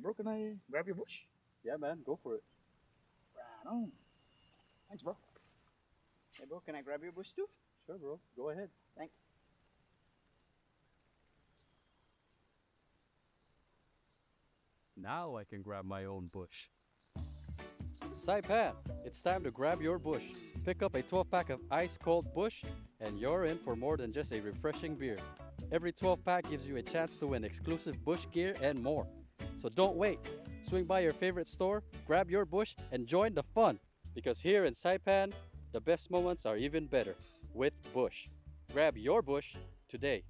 bro, can I grab your bush? Yeah, man, go for it. Right on. Thanks, bro. Hey, bro, can I grab your bush too? Sure, bro. Go ahead. Thanks. Now I can grab my own bush. Saipan, it's time to grab your bush. Pick up a 12-pack of ice-cold bush, and you're in for more than just a refreshing beer. Every 12-pack gives you a chance to win exclusive bush gear and more. So don't wait. Swing by your favorite store, grab your bush, and join the fun. Because here in Saipan, the best moments are even better with Bush. Grab your bush today.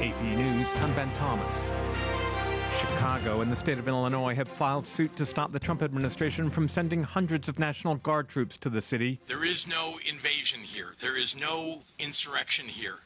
AP News, I'm Ben Thomas. Chicago and the state of Illinois have filed suit to stop the Trump administration from sending hundreds of National Guard troops to the city. There is no invasion here. There is no insurrection here.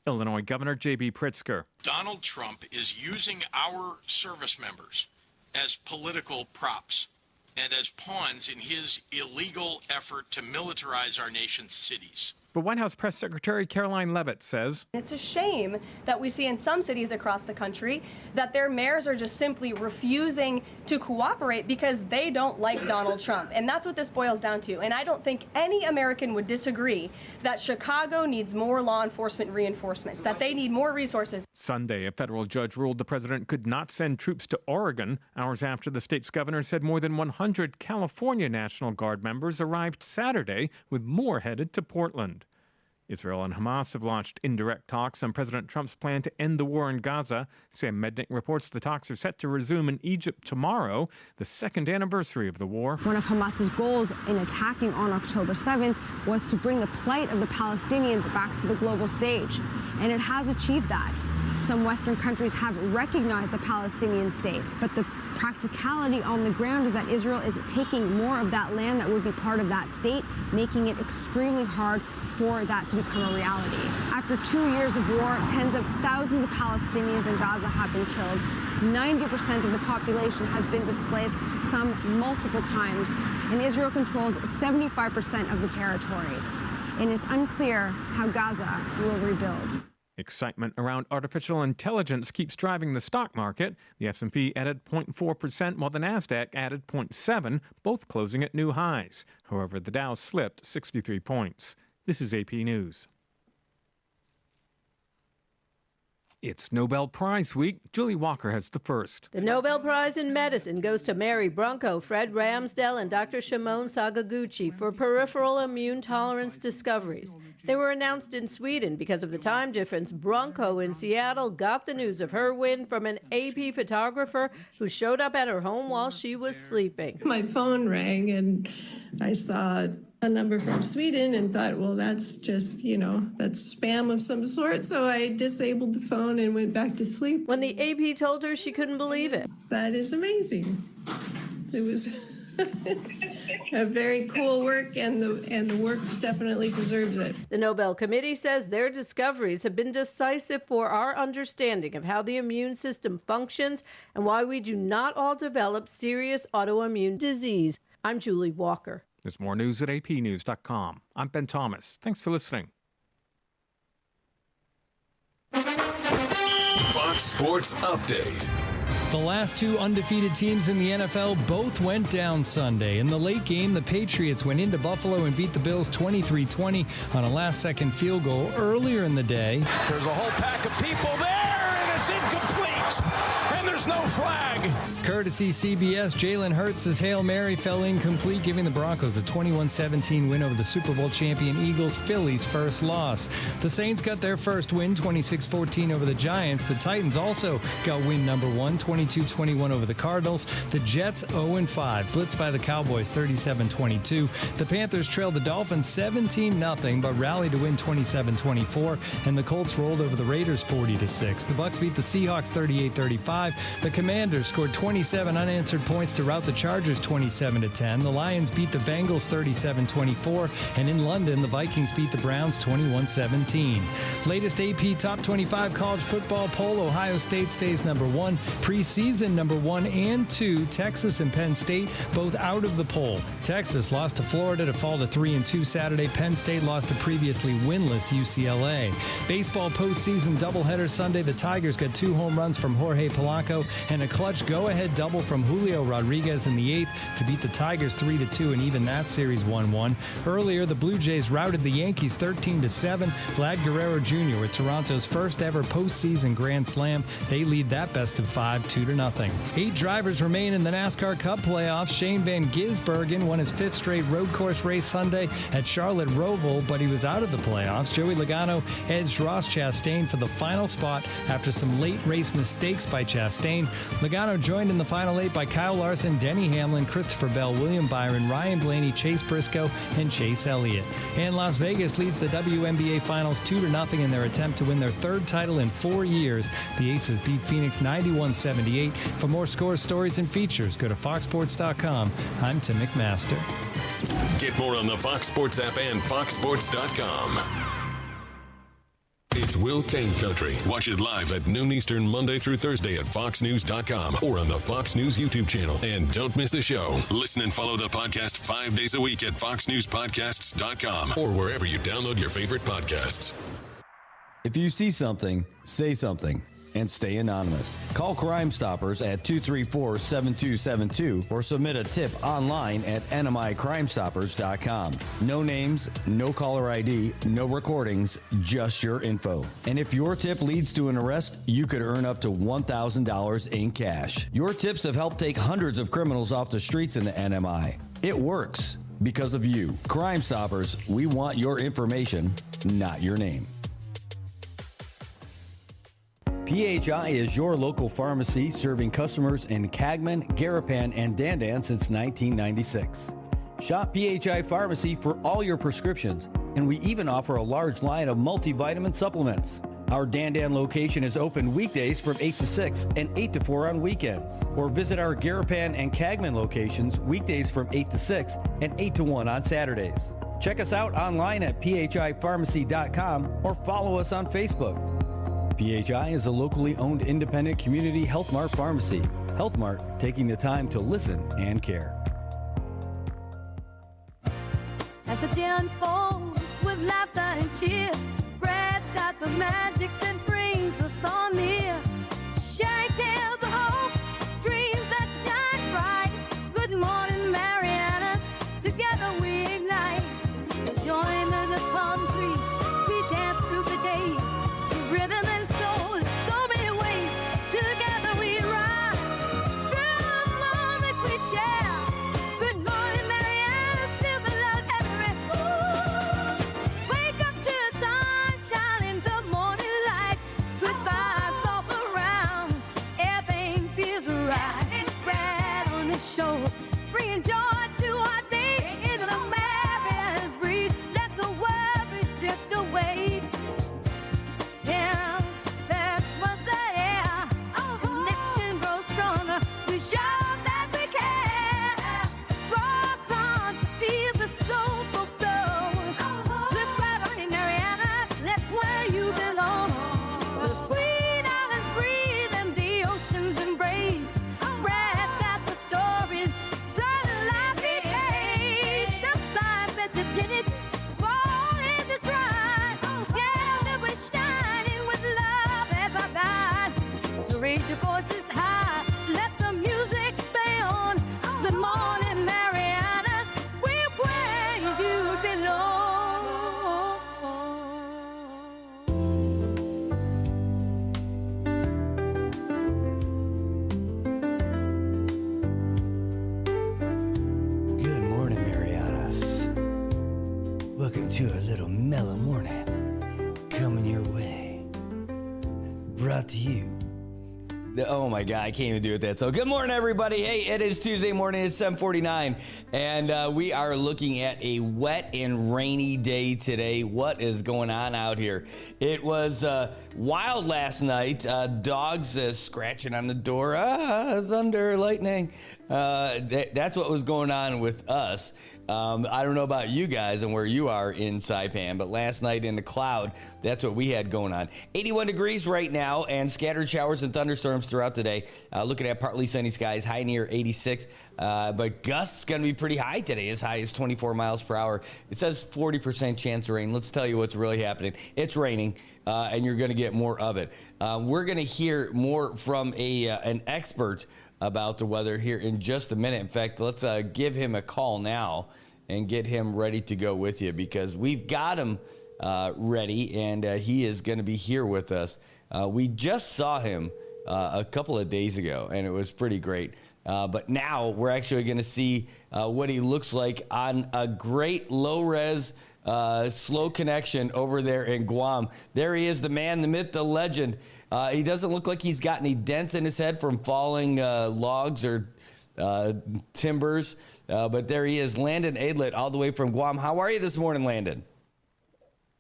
Illinois Governor J.B. Pritzker. Donald Trump is using our service members as political props and as pawns in his illegal effort to militarize our nation's cities. But White House Press Secretary Caroline Leavitt says it's a shame that we see in some cities across the country that their mayors are just simply refusing to cooperate because they don't like Donald Trump. And that's what this boils down to. And I don't think any American would disagree that Chicago needs more law enforcement reinforcements, that they need more resources. Sunday, a federal judge ruled the president could not send troops to Oregon, hours after the state's governor said more than 100 California National Guard members arrived Saturday, with more headed to Portland. Israel and Hamas have launched indirect talks on President Trump's plan to end the war in Gaza. Sam Mednick reports the talks are set to resume in Egypt tomorrow, the second anniversary of the war. One of Hamas's goals in attacking on October 7th was to bring the plight of the Palestinians back to the global stage, and it has achieved that. Some Western countries have recognized a Palestinian state, but the practicality on the ground is that Israel is taking more of that land that would be part of that state, making it extremely hard for that to become a reality. After 2 years of war, tens of thousands of Palestinians in Gaza have been killed. 90% of the population has been displaced, some multiple times, and Israel controls 75% of the territory. And it's unclear how Gaza will rebuild. Excitement around artificial intelligence keeps driving the stock market. The S&P added 0.4%, while the Nasdaq added 0.7%, both closing at new highs. However, the Dow slipped 63 points. This is AP News. It's Nobel Prize Week. Julie Walker has the first. The Nobel Prize in Medicine goes to Mary Brunko, Fred Ramsdell, and Dr. Shimon Sakaguchi for peripheral immune tolerance discoveries. They were announced in Sweden because of the time difference. Brunko in Seattle got the news of her win from an AP photographer who showed up at her home while she was sleeping. My phone rang and I saw a number from Sweden and thought, well, that's just, that's spam of some sort. So I disabled the phone and went back to sleep. When the AP told her, she couldn't believe it. That is amazing. It was a very cool work, and the work definitely deserves it. The Nobel Committee says their discoveries have been decisive for our understanding of how the immune system functions and why we do not all develop serious autoimmune disease. I'm Julie Walker. There's more news at apnews.com. I'm Ben Thomas. Thanks for listening. Fox Sports Update. The last two undefeated teams in the NFL both went down Sunday. In the late game, the Patriots went into Buffalo and beat the Bills 23-20 on a last-second field goal earlier in the day. There's a whole pack of people there, and it's incomplete, and there's no flag. Courtesy CBS, Jalen Hurts' Hail Mary fell incomplete, giving the Broncos a 21-17 win over the Super Bowl champion Eagles, Philly's first loss. The Saints got their first win, 26-14 over the Giants. The Titans also got win number one, 22-21 over the Cardinals. The Jets 0-5, blitzed by the Cowboys 37-22. The Panthers trailed the Dolphins 17-0, but rallied to win 27-24. And the Colts rolled over the Raiders 40-6. The Bucs beat the Seahawks 38-35. The Commanders scored 27 unanswered points to rout the Chargers 27-10. The Lions beat the Bengals 37-24. And in London, the Vikings beat the Browns 21-17. Latest AP Top 25 college football poll, Ohio State stays number one. Preseason number 1 and 2, Texas and Penn State both out of the poll. Texas lost to Florida to fall to 3-2 Saturday. Penn State lost to previously winless UCLA. Baseball postseason doubleheader Sunday. The Tigers got 2 home runs from Jorge Polanco and a clutch go-ahead double from Julio Rodriguez in the 8th to beat the Tigers 3-2 and even that series 1-1. Earlier, the Blue Jays routed the Yankees 13-7. Vlad Guerrero Jr. with Toronto's first ever postseason grand slam. They lead that best of 5 2-0. 8 drivers remain in the NASCAR Cup playoffs. Shane Van Gisbergen won his 5th straight road course race Sunday at Charlotte Roval, but he was out of the playoffs. Joey Logano edged Ross Chastain for the final spot after some late race mistakes by Chastain. Logano joined in the final 8 by Kyle Larson, Denny Hamlin, Christopher Bell, William Byron, Ryan Blaney, Chase Briscoe, and Chase Elliott. And Las Vegas leads the WNBA Finals 2-0 in their attempt to win their 3rd title in 4 years. The Aces beat Phoenix 91-78. For more scores, stories, and features, go to foxsports.com. I'm Tim McMaster. Get more on the Fox Sports app and foxsports.com. It's Will Kane Country. Watch it live at noon Eastern, Monday through Thursday at foxnews.com or on the Fox News YouTube channel. And don't miss the show. Listen and follow the podcast 5 days a week at foxnewspodcasts.com or wherever you download your favorite podcasts. If you see something, say something. And stay anonymous. Call Crime Stoppers at 234-7272 or submit a tip online at NMICrimestoppers.com. No names, no caller ID, no recordings, just your info. And if your tip leads to an arrest, you could earn up to $1,000 in cash. Your tips have helped take hundreds of criminals off the streets in the NMI. It works because of you. Crime Stoppers, we want your information, not your name. PHI is your local pharmacy serving customers in Cagman, Garapan, and Dandan since 1996. Shop PHI Pharmacy for all your prescriptions, and we even offer a large line of multivitamin supplements. Our Dandan location is open weekdays from 8 to 6 and 8 to 4 on weekends. Or visit our Garapan and Cagman locations weekdays from 8 to 6 and 8 to 1 on Saturdays. Check us out online at phipharmacy.com or follow us on Facebook. PHI is a locally owned independent community Health Mart pharmacy. Health Mart, taking the time to listen and care. As the day unfolds with laughter and cheer, Brad's got the magic that brings us all near. Sharing tales of hope, dreams that shine bright. Good morning, Marianas, together we ignite. So join the palm trees, we dance through the days. The rhythm and soul in so many ways. Together we rise through the moments we share. Good morning, Marianas, feel the love everywhere. Wake up to the sunshine in the morning light. Good vibes all around, everything feels right. Brad on the show, bringing joy to our day. Into the Marianas breeze, let the worries drift away. Yeah, that was the air. Connection grows stronger. We show that we care. Rocks on to feel the soulful flow. Look right on in Mariana, that's where you belong. The sweet island breeze and the ocean's embrace. Brad's got the stories, sunlight we face. Outside, bet the tinted, fall in this ride. Yeah, we're shining with love as our guide. So raise your voices high, let the music play on. Good morning, Marianas, we're where you belong. Good morning, Marianas. Welcome to a little mellow morning coming your way. Brought to you. Oh my God, I can't even do it that. So good morning, everybody. Hey, it is Tuesday morning. It's 7:49, and we are looking at a wet and rainy day today. What is going on out here? It was wild last night. Dogs scratching on the door. Thunder, lightning. That's what was going on with us. I don't know about you guys and where you are in Saipan, but last night in the cloud, that's what we had going on. 81 degrees right now and scattered showers and thunderstorms throughout the day. Looking at partly sunny skies, high near 86. But gusts going to be pretty high today, as high as 24 miles per hour. It says 40% chance of rain. Let's tell you what's really happening. It's raining, and you're going to get more of it. We're going to hear more from an expert about the weather here in just a minute. In fact, let's give him a call now and get him ready to go with you, because we've got him ready, and he is going to be here with us. We just saw him a couple of days ago, and it was pretty great. But now we're actually going to see what he looks like on a great low-res slow connection over there in Guam. There he is, the man, the myth, the legend. He doesn't look like he's got any dents in his head from falling logs or timbers, but there he is, Landon Adlet, all the way from Guam. How are you this morning, Landon?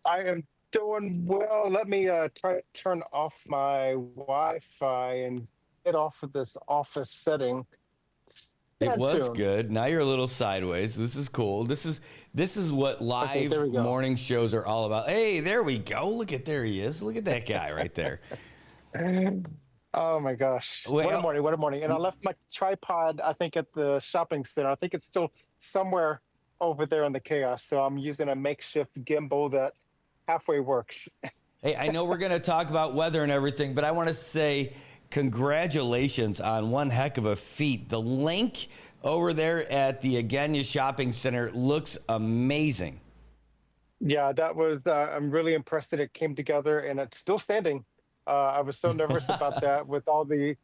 I am doing well. Let me try to turn off my Wi-Fi and get off of this office setting. It was good. Now you're a little sideways. This is cool. This is what live morning shows are all about. Hey, there we go. Look at, there he is. Look at that guy right there. Oh my gosh. What a morning. And I left my tripod, I think, at the shopping center. I think it's still somewhere over there in the chaos. So I'm using a makeshift gimbal that halfway works. Hey, I know we're going to talk about weather and everything, but I want to say congratulations on one heck of a feat. The link over there at the Agenia Shopping Center looks amazing. Yeah, that was, I'm really impressed that it came together, and it's still standing. I was so nervous about that with all the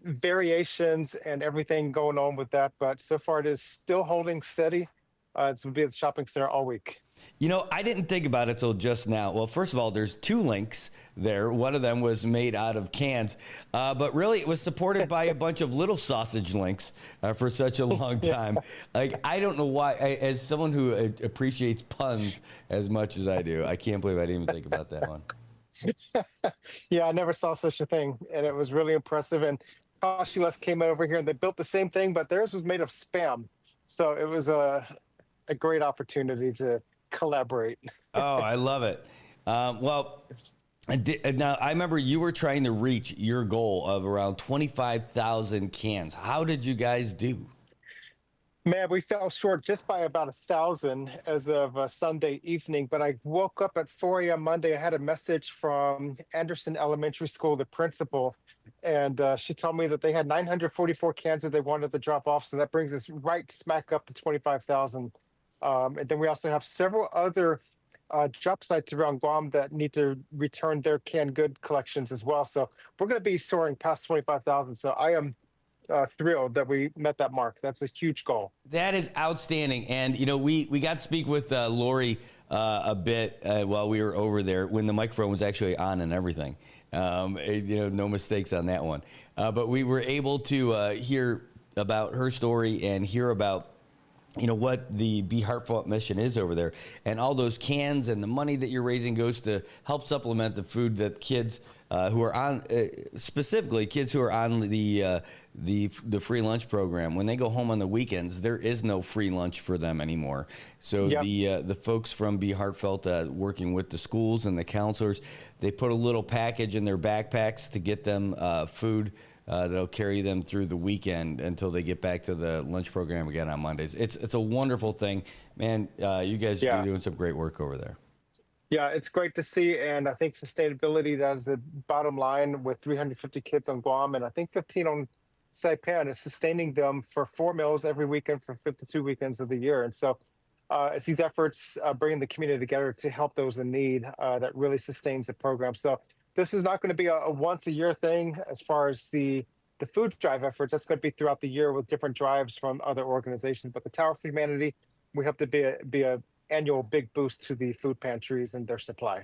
variations and everything going on with that, but so far it is still holding steady. It's going to be at the shopping center all week. You know, I didn't think about it till just now. Well, first of all, there's two links there. One of them was made out of cans, but really it was supported by a bunch of little sausage links for such a long time. Like, I don't know why, as someone who appreciates puns as much as I do, I can't believe I didn't even think about that one. Yeah, I never saw such a thing, and it was really impressive. And Costulas came over here and they built the same thing, but theirs was made of Spam. So it was a great opportunity to collaborate. Oh, I love it. Well, Now, I remember you were trying to reach your goal of around 25,000 cans. How did you guys do? Man, we fell short just by about 1,000 as of Sunday evening. But I woke up at 4 a.m. Monday. I had a message from Anderson Elementary School, the principal, and she told me that they had 944 cans that they wanted to drop off. So that brings us right smack up to 25,000. And then we also have several other drop sites around Guam that need to return their canned good collections as well. So we're going to be soaring past 25,000. So I am thrilled that we met that mark. That's a huge goal. That is outstanding. And, you know, we got to speak with Lori a bit while we were over there when the microphone was actually on and everything. You know, no mistakes on that one. But we were able to hear about her story and hear about, you know, what the Be Heartfelt mission is over there. And all those cans and the money that you're raising goes to help supplement the food that kids who are on, specifically kids who are on the free lunch program. When they go home on the weekends, there is no free lunch for them anymore. So yep. The folks from Be Heartfelt working with the schools and the counselors, they put a little package in their backpacks to get them food that'll carry them through the weekend until they get back to the lunch program again on Mondays. It's a wonderful thing, man. You guys are doing some great work over there. Yeah, it's great to see, and I think sustainability, that is the bottom line with 350 kids on Guam, and I think 15 on Saipan is sustaining them for 4 meals every weekend for 52 weekends of the year. And so it's these efforts bringing the community together to help those in need that really sustains the program. So this is not going to be a once-a-year thing as far as the food drive efforts. That's going to be throughout the year with different drives from other organizations. But the Tower for Humanity, we hope to be a annual big boost to the food pantries and their supply.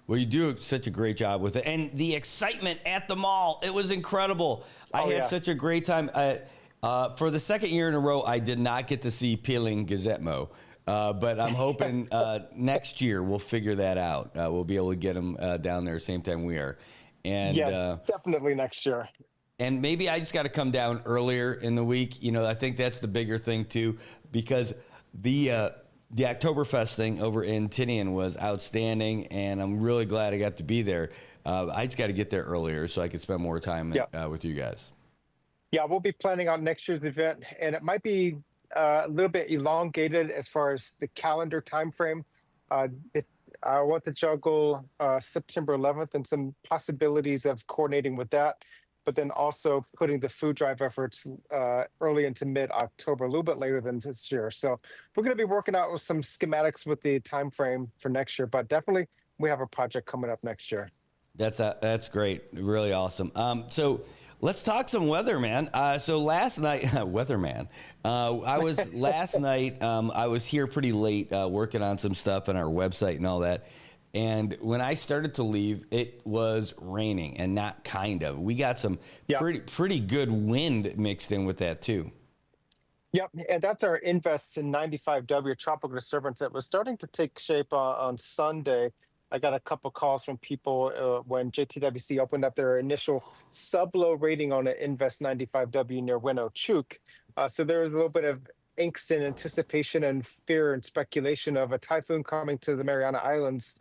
Well, you do such a great job with it. And the excitement at the mall, it was incredible. I had such a great time. For the second year in a row, I did not get to see Peeling Gazetmo. But I'm hoping next year we'll figure that out. We'll be able to get them down there same time we are. And definitely next year. And maybe I just got to come down earlier in the week. You know, I think that's the bigger thing too, because the Oktoberfest thing over in Tinian was outstanding, and I'm really glad I got to be there. I just got to get there earlier so I could spend more time with you guys. Yeah, we'll be planning on next year's event, and it might be a little bit elongated as far as the calendar time frame. I want to juggle September 11th and some possibilities of coordinating with that, but then also putting the food drive efforts early into mid-October, a little bit later than this year. So we're going to be working out with some schematics with the time frame for next year, but definitely we have a project coming up next year. That's great. Really awesome. So let's talk some weather, man. So last night, weatherman, I was here pretty late working on some stuff on our website and all that. And when I started to leave, it was raining, and not kind of. We got some pretty good wind mixed in with that too. Yep, and that's our Invest in 95W tropical disturbance that was starting to take shape on Sunday. I got a couple calls from people when JTWC opened up their initial sub-low rating on an Invest 95W near Winochuk. So there was a little bit of angst and anticipation and fear and speculation of a typhoon coming to the Mariana Islands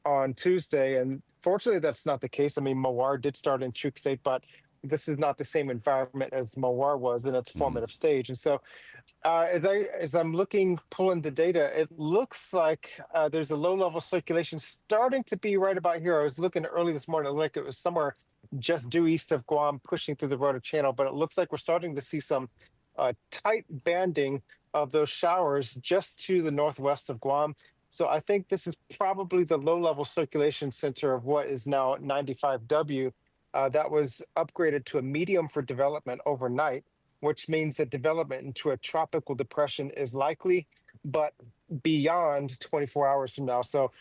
on Tuesday. And fortunately, that's not the case. I mean, Mawar did start in Chuk State, but this is not the same environment as Mawar was in its formative stage. And so as I'm pulling the data, it looks like there's a low-level circulation starting to be right about here. I was looking early this morning, like it was somewhere just due east of Guam, pushing through the Rota Channel, but it looks like we're starting to see some tight banding of those showers just to the northwest of Guam. So I think this is probably the low-level circulation center of what is now 95W. That was upgraded to a medium for development overnight, which means that development into a tropical depression is likely, but beyond 24 hours from now. So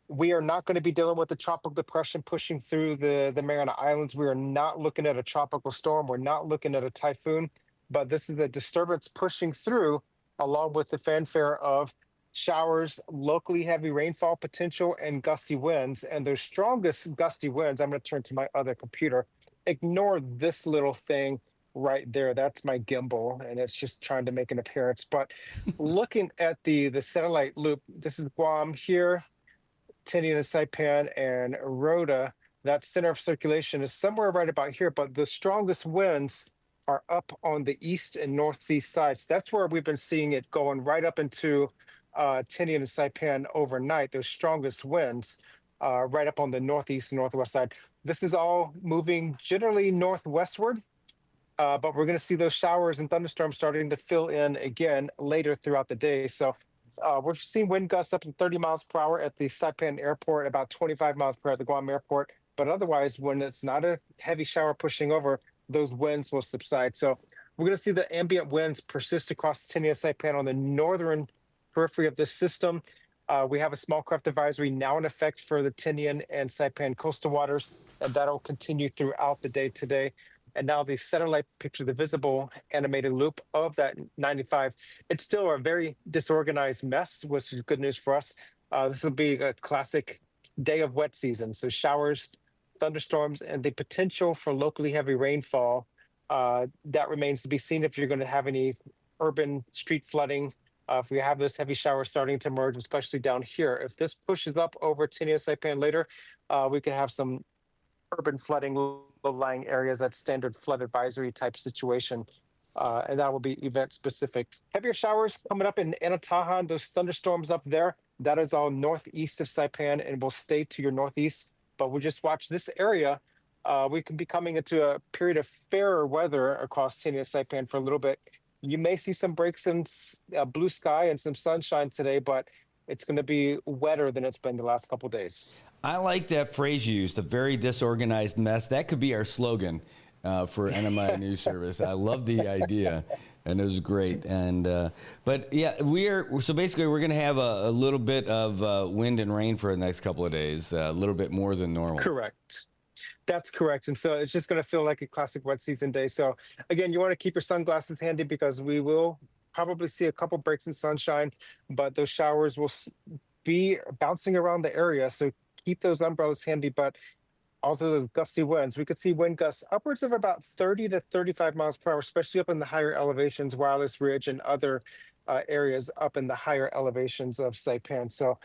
we are not going to be dealing with the tropical depression pushing through the Mariana Islands. We are not looking at a tropical storm. We're not looking at a typhoon, but this is a disturbance pushing through along with the fanfare of showers, locally heavy rainfall potential, and gusty winds. And those strongest gusty winds, I'm going to turn to my other computer. Ignore this little thing right there. That's my gimbal, and it's just trying to make an appearance. But looking at the satellite loop, this is Guam here. Tinian and Saipan and Rhoda, that center of circulation is somewhere right about here, but the strongest winds are up on the east and northeast sides. That's where we've been seeing it going right up into Tinian and Saipan overnight, those strongest winds right up on the northeast and northwest side. This is all moving generally northwestward, but we're going to see those showers and thunderstorms starting to fill in again later throughout the day. So we're seeing wind gusts up to 30 miles per hour at the Saipan airport, about 25 miles per hour at the Guam airport. But otherwise, when it's not a heavy shower pushing over, those winds will subside. So we're going to see the ambient winds persist across Tinian Saipan on the northern periphery of this system. We have a small craft advisory now in effect for the Tinian and Saipan coastal waters, and that'll continue throughout the day today. And now the satellite picture, the visible animated loop of that 95, it's still a very disorganized mess, which is good news for us. This will be a classic day of wet season. So showers, thunderstorms, and the potential for locally heavy rainfall. That remains to be seen if you're going to have any urban street flooding. If we have this heavy shower starting to emerge, especially down here. If this pushes up over Tinian Saipan later, we can have some urban flooding, low-lying areas, that standard flood advisory type situation. And that will be event specific. Heavier showers coming up in Anatahan, those thunderstorms up there, that is all northeast of Saipan and will stay to your northeast. But we just watch this area. We could be coming into a period of fairer weather across Tinian Saipan for a little bit. You may see some breaks in blue sky and some sunshine today, but it's going to be wetter than it's been the last couple of days. I like that phrase you used, a very disorganized mess. That could be our slogan for NMI News Service. I love the idea, and it was great. And but yeah, so basically we're going to have a little bit of wind and rain for the next couple of days, a little bit more than normal. Correct. That's correct. And so it's just going to feel like a classic wet season day. So again, you want to keep your sunglasses handy because we will probably see a couple breaks in sunshine, but those showers will be bouncing around the area. So keep those umbrellas handy, but also those gusty winds. We could see wind gusts upwards of about 30 to 35 miles per hour, especially up in the higher elevations, Wireless Ridge and other areas up in the higher elevations of Saipan. So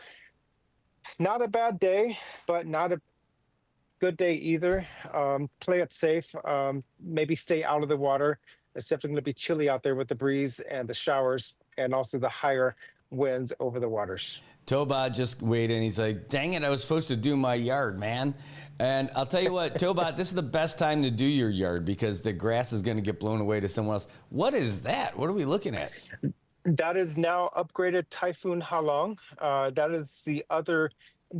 not a bad day, but not a good day either. Play it safe. Maybe stay out of the water. It's definitely going to be chilly out there with the breeze and the showers and also the higher winds over the waters. Tobot just weighed in. He's like, dang it, I was supposed to do my yard, man. And I'll tell you what, Tobot, this is the best time to do your yard because the grass is going to get blown away to someone else. What is that? What are we looking at? That is now upgraded Typhoon Halong. That is the other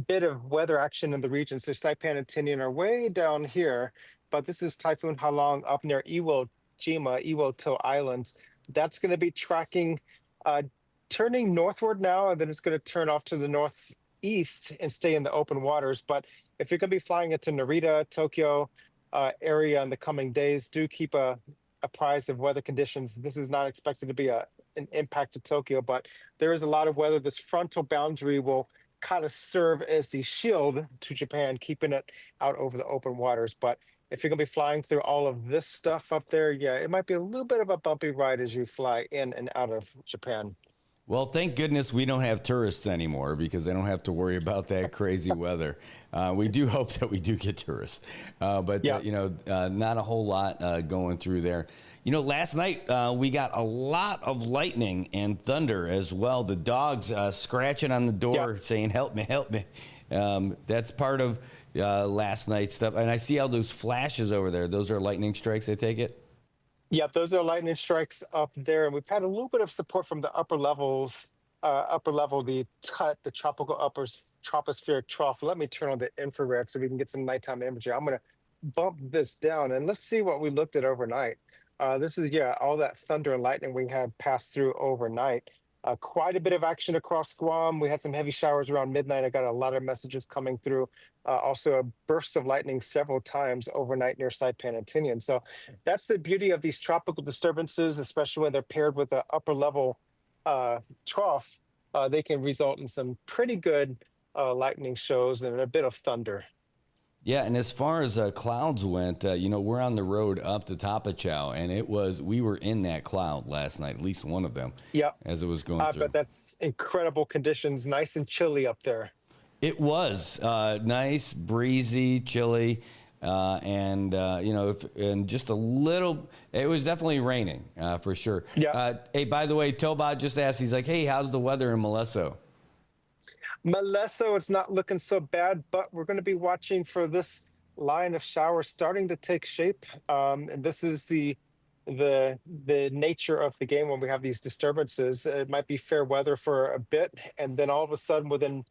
bit of weather action in the region. So Saipan and Tinian are way down here, but this is Typhoon Halong up near Iwo Jima, Iwo To Islands. That's going to be tracking, turning northward now, and then it's going to turn off to the northeast and stay in the open waters. But if you're going to be flying into Narita, Tokyo area in the coming days, do keep apprised of weather conditions. This is not expected to be an impact to Tokyo, but there is a lot of weather. This frontal boundary will kind of serve as the shield to Japan, keeping it out over the open waters. But if you're going to be flying through all of this stuff up there, yeah, it might be a little bit of a bumpy ride as you fly in and out of Japan. Well, thank goodness we don't have tourists anymore because they don't have to worry about that crazy weather. We do hope that we do get tourists, but yeah. Not a whole lot going through there. Last night we got a lot of lightning and thunder as well. The dogs scratching on the door saying, help me, help me. That's part of last night's stuff. And I see all those flashes over there. Those are lightning strikes, I take it? Yep, those are lightning strikes up there. And we've had a little bit of support from the upper level, the TUT, the tropical tropospheric trough. Let me turn on the infrared so we can get some nighttime imagery. I'm going to bump this down and let's see what we looked at overnight. This is, all that thunder and lightning we had passed through overnight. Quite a bit of action across Guam. We had some heavy showers around midnight. I got a lot of messages coming through. Also a burst of lightning several times overnight near Saipan and Tinian. So that's the beauty of these tropical disturbances, especially when they're paired with an upper level trough. They can result in some pretty good lightning shows and a bit of thunder. Yeah, and as far as clouds went, we're on the road up to Tapachao, and we were in that cloud last night, at least one of them. Yep. As it was going through. But that's incredible conditions, nice and chilly up there. It was nice, breezy, chilly, and and just a little. It was definitely raining for sure. Yeah. Hey, by the way, Tobot just asked. He's like, "Hey, how's the weather in Molesso?" Molesso, it's not looking so bad, but we're going to be watching for this line of showers starting to take shape. And this is the nature of the game when we have these disturbances. It might be fair weather for a bit, and then all of a sudden, within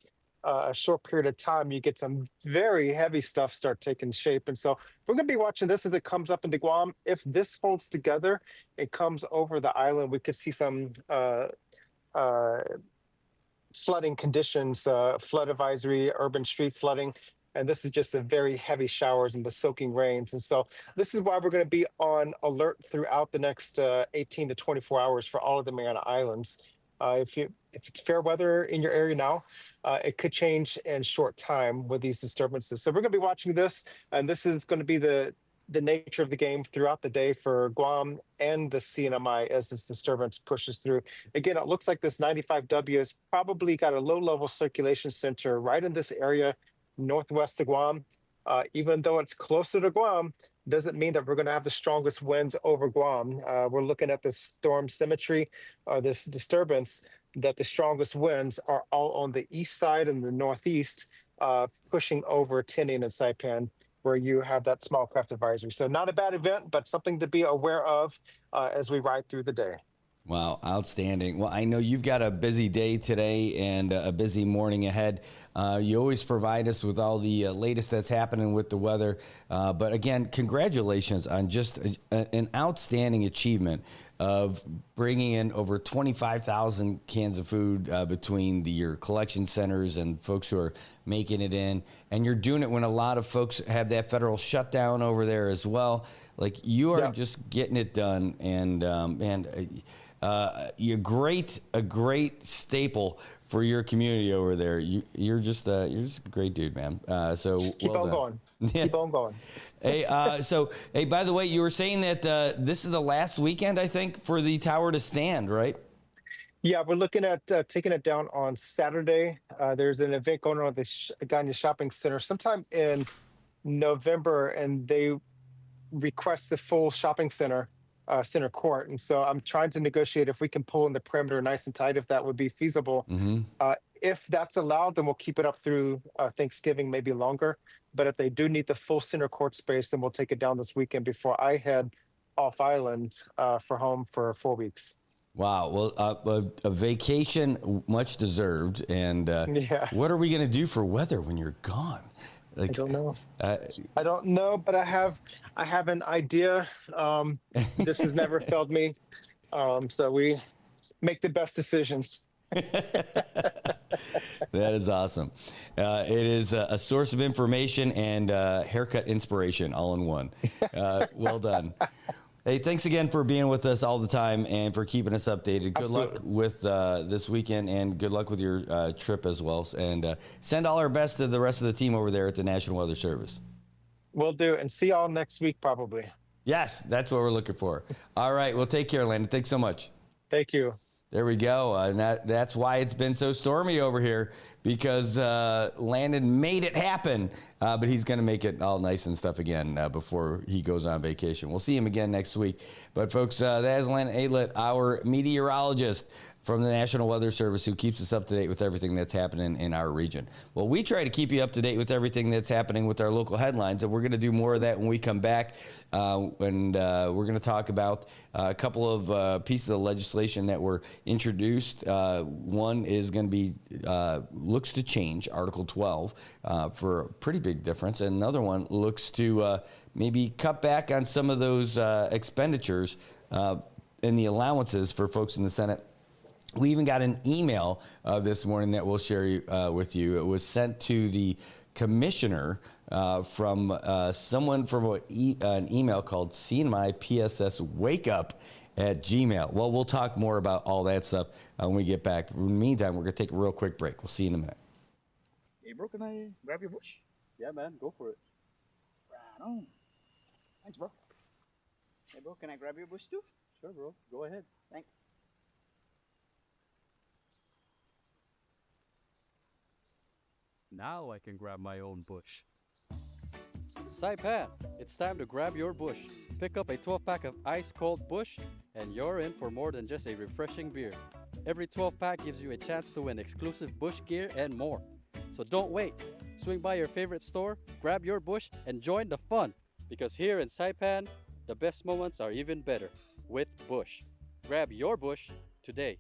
a short period of time, you get some very heavy stuff start taking shape. And so we're going to be watching this as it comes up into Guam. If this holds together, it comes over the island, we could see some flooding conditions, flood advisory, urban street flooding. And this is just a very heavy showers and the soaking rains. And so this is why we're going to be on alert throughout the next 18 to 24 hours for all of the Mariana Islands. If it's fair weather in your area now, it could change in short time with these disturbances. So we're going to be watching this, and this is going to be the nature of the game throughout the day for Guam and the CNMI as this disturbance pushes through. Again, it looks like this 95W has probably got a low-level circulation center right in this area, northwest of Guam. Even though it's closer to Guam, doesn't mean that we're going to have the strongest winds over Guam. We're looking at this storm symmetry, this disturbance, that the strongest winds are all on the east side and the northeast, pushing over Tinian and Saipan, where you have that small craft advisory. So not a bad event, but something to be aware of as we ride through the day. Wow, outstanding. Well, I know you've got a busy day today and a busy morning ahead. You always provide us with all the latest that's happening with the weather. But again, congratulations on just an outstanding achievement of bringing in over 25,000 cans of food between your collection centers and folks who are making it in. And you're doing it when a lot of folks have that federal shutdown over there as well. Like, you are just getting it done. And you're a great staple for your community over there. You're just a great dude, man. So just keep on going. Yeah. Keep on going. Hey, hey, by the way, you were saying that this is the last weekend, I think, for the tower to stand, right? Yeah, we're looking at taking it down on Saturday. There's an event going on at the Ganya Shopping Center sometime in November, and they request the full shopping center court. And so I'm trying to negotiate if we can pull in the perimeter nice and tight, if that would be feasible. Mm-hmm. If that's allowed, then we'll keep it up through Thanksgiving, maybe longer. But if they do need the full center court space, then we'll take it down this weekend before I head off island for home for 4 weeks. Wow. Well, a vacation much deserved. And what are we going to do for weather when you're gone? Like, I don't know. I don't know, but I have an idea. This has never failed me. So we make the best decisions. That is awesome. It is a source of information and haircut inspiration all in one. Well done. Hey, thanks again for being with us all the time and for keeping us updated. Good luck with this weekend, and good luck with your trip as well. And send all our best to the rest of the team over there at the National Weather Service. Will do, and see y'all next week probably. Yes, that's what we're looking for. All right, well, take care, Landon. Thanks so much. Thank you. There we go. And that's why it's been so stormy over here, because Landon made it happen. But he's going to make it all nice and stuff again before he goes on vacation. We'll see him again next week. But, folks, that is Landon Aylett, our meteorologist from the National Weather Service, who keeps us up to date with everything that's happening in our region. Well, we try to keep you up to date with everything that's happening with our local headlines, and we're going to do more of that when we come back. And we're going to talk about a couple of pieces of legislation that were introduced. One is going to be looks to change Article 12 for a pretty big difference, and another one looks to maybe cut back on some of those expenditures and the allowances for folks in the Senate. We even got an email this morning that we'll share with you. It was sent to the commissioner from someone from an email called CNMI PSS Wake Up at Gmail. Well, we'll talk more about all that stuff when we get back. In the meantime, we're going to take a real quick break. We'll see you in a minute. Hey, bro, can I grab your bush? Yeah, man, go for it. Right on. Thanks, bro. Hey, bro, can I grab your bush too? Sure, bro. Go ahead. Thanks. Now I can grab my own bush. Saipan, it's time to grab your bush. Pick up a 12-pack of ice-cold Busch, and you're in for more than just a refreshing beer. Every 12-pack gives you a chance to win exclusive Busch gear and more. So don't wait. Swing by your favorite store, grab your Busch, and join the fun. Because here in Saipan, the best moments are even better with Busch. Grab your Busch today.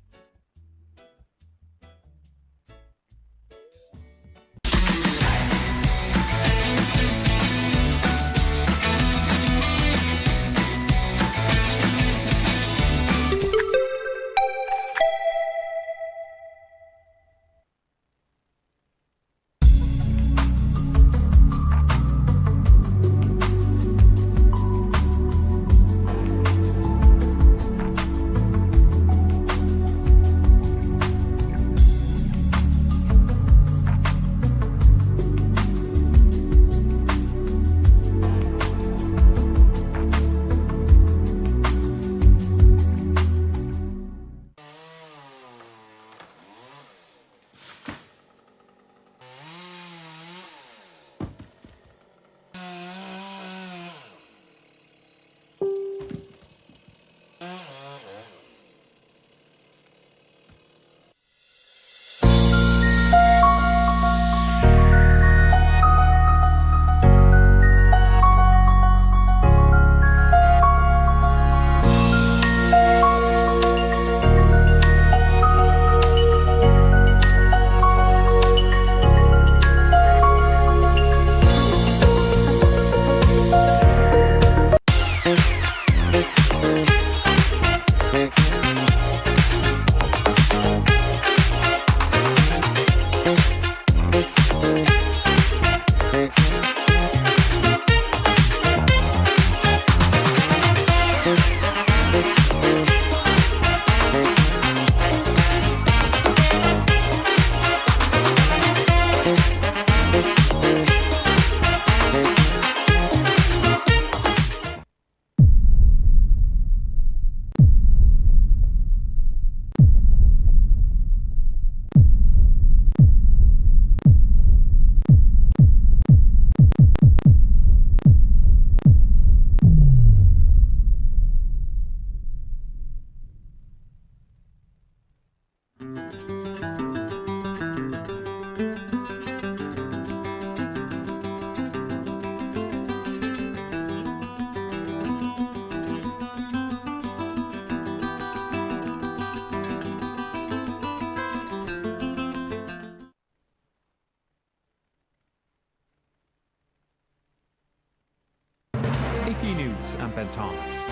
AP News, I'm Ben Thomas.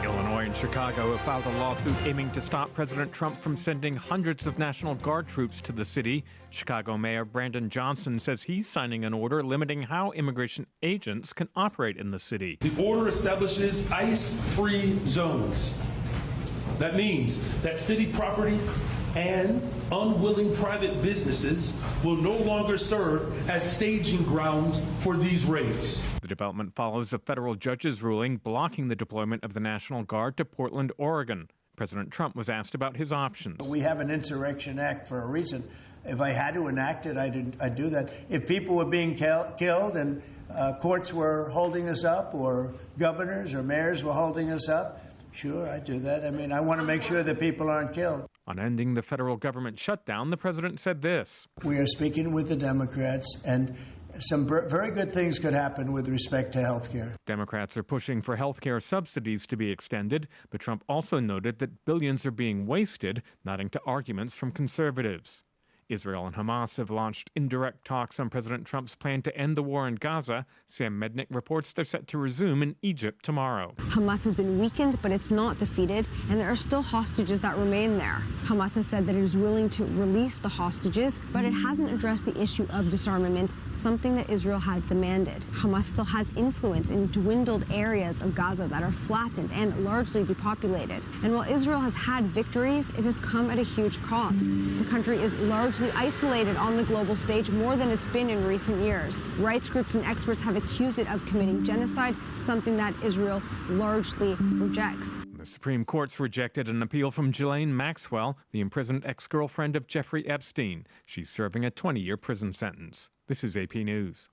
Illinois and Chicago have filed a lawsuit aiming to stop President Trump from sending hundreds of National Guard troops to the city. Chicago Mayor Brandon Johnson says he's signing an order limiting how immigration agents can operate in the city. The order establishes ICE-free zones. That means that city property and unwilling private businesses will no longer serve as staging grounds for these raids. The development follows a federal judge's ruling blocking the deployment of the National Guard to Portland, Oregon. President Trump was asked about his options. We have an Insurrection Act for a reason. If I had to enact it, I'd do that. If people were being killed and courts were holding us up, or governors or mayors were holding us up, sure, I'd do that. I mean, I want to make sure that people aren't killed. On ending the federal government shutdown, the president said this. We are speaking with the Democrats, and some very good things could happen with respect to health care. Democrats are pushing for health care subsidies to be extended, but Trump also noted that billions are being wasted, nodding to arguments from conservatives. Israel and Hamas have launched indirect talks on President Trump's plan to end the war in Gaza. Sam Mednick reports they're set to resume in Egypt tomorrow. Hamas has been weakened, but it's not defeated, and there are still hostages that remain there. Hamas has said that it is willing to release the hostages, but it hasn't addressed the issue of disarmament, something that Israel has demanded. Hamas still has influence in dwindled areas of Gaza that are flattened and largely depopulated. And while Israel has had victories, it has come at a huge cost. The country is largely isolated on the global stage more than it's been in recent years. Rights groups and experts have accused it of committing genocide, something that Israel largely rejects. The Supreme Court's rejected an appeal from Ghislaine Maxwell, the imprisoned ex-girlfriend of Jeffrey Epstein. She's serving a 20-year prison sentence. This is AP News.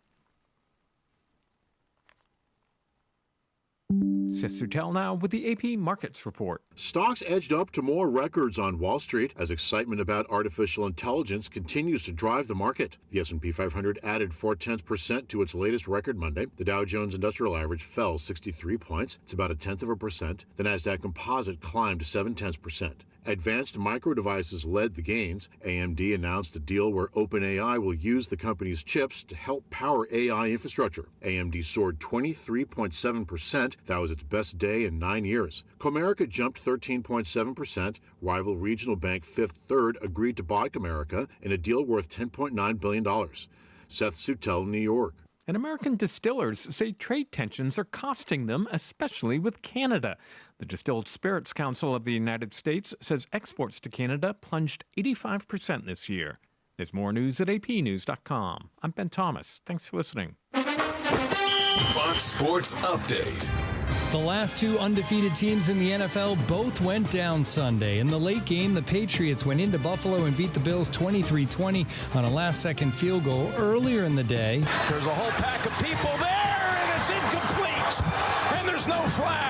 Seth Sutel now with the AP Markets Report. Stocks edged up to more records on Wall Street as excitement about artificial intelligence continues to drive the market. The S&P 500 added 0.4% to its latest record Monday. The Dow Jones Industrial Average fell 63 points. It's about 0.1%. The Nasdaq Composite climbed 0.7%. Advanced Micro Devices led the gains. AMD announced a deal where OpenAI will use the company's chips to help power AI infrastructure. AMD soared 23.7%. That was its best day in 9 years. Comerica jumped 13.7%. Rival regional bank Fifth Third agreed to buy Comerica in a deal worth $10.9 billion. Seth Sutel, New York. And American distillers say trade tensions are costing them, especially with Canada. The Distilled Spirits Council of the United States says exports to Canada plunged 85% this year. There's more news at apnews.com. I'm Ben Thomas. Thanks for listening. Fox Sports Update. The last two undefeated teams in the NFL both went down Sunday. In the late game, the Patriots went into Buffalo and beat the Bills 23-20 on a last-second field goal. Earlier in the day, there's a whole pack of people there, and it's incomplete, and there's no flag.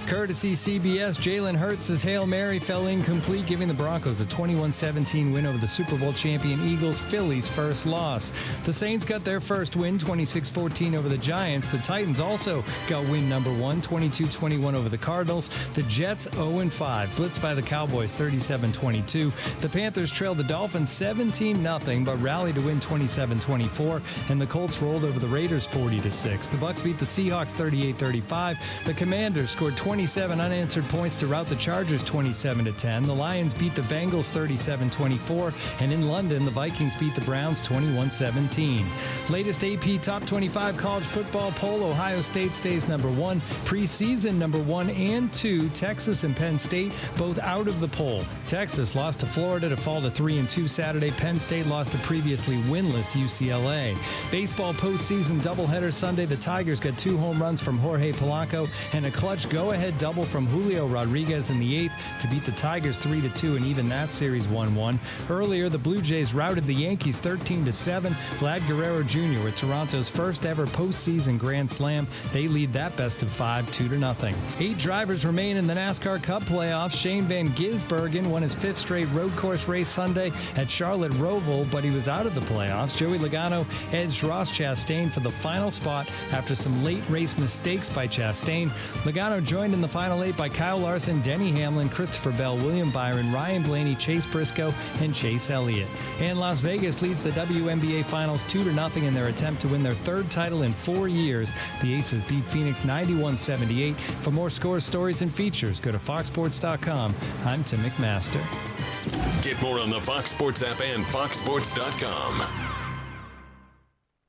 Courtesy CBS, Jalen Hurts' Hail Mary fell incomplete, giving the Broncos a 21-17 win over the Super Bowl champion Eagles, Philly's first loss. The Saints got their first win, 26-14 over the Giants. The Titans also got win number one, 22-21 over the Cardinals. The Jets 0-5, blitzed by the Cowboys 37-22. The Panthers trailed the Dolphins 17-0, but rallied to win 27-24. And the Colts rolled over the Raiders 40-6. The Bucs beat the Seahawks 38-35. The Commanders scored 27 unanswered points to rout the Chargers 27-10. The Lions beat the Bengals 37-24. And in London, the Vikings beat the Browns 21-17. Latest AP Top 25 college football poll, Ohio State stays number one. Preseason number 1 and 2, Texas and Penn State both out of the poll. Texas lost to Florida to fall to 3-2 Saturday. Penn State lost to previously winless UCLA. Baseball postseason doubleheader Sunday. The Tigers got 2 home runs from Jorge Polanco and a clutch go-ahead double from Julio Rodriguez in the 8th to beat the Tigers 3-2 and even that series 1-1. Earlier, the Blue Jays routed the Yankees 13-7. Vlad Guerrero Jr. with Toronto's first ever postseason grand slam. They lead that best of 5, 2-0. 8 drivers remain in the NASCAR Cup playoffs. Shane Van Gisbergen won his 5th straight road course race Sunday at Charlotte Roval, but he was out of the playoffs. Joey Logano edged Ross Chastain for the final spot after some late race mistakes by Chastain. Logano joined in the final 8 by Kyle Larson, Denny Hamlin, Christopher Bell, William Byron, Ryan Blaney, Chase Briscoe, and Chase Elliott. And Las Vegas leads the WNBA Finals 2-0 in their attempt to win their 3rd title in 4 years. The Aces beat Phoenix 91-78. For more scores, stories, and features, go to foxsports.com. I'm Tim McMaster. Get more on the Fox Sports app and foxsports.com.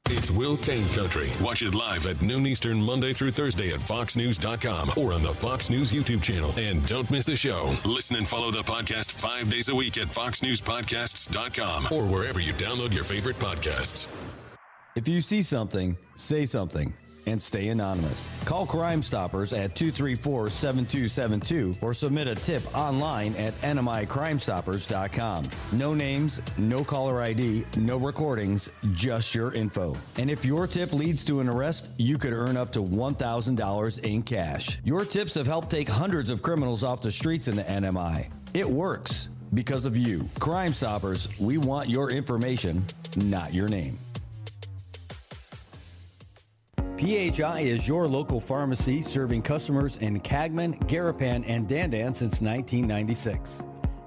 It's Will Kane Country. Watch it live at noon Eastern Monday through Thursday at foxnews.com or on the Fox News YouTube channel. And don't miss the show. Listen and follow the podcast 5 days a week at foxnewspodcasts.com or wherever you download your favorite podcasts. If you see something, say something. And stay anonymous. Call Crime Stoppers at 234-7272 or submit a tip online at nmicrimestoppers.com. No names, no caller ID, no recordings, just your info. And if your tip leads to an arrest, you could earn up to $1,000 in cash. Your tips have helped take hundreds of criminals off the streets in the NMI. It works because of you. Crime Stoppers, we want your information, not your name. PHI is your local pharmacy serving customers in Cagman, Garapan, and Dandan since 1996.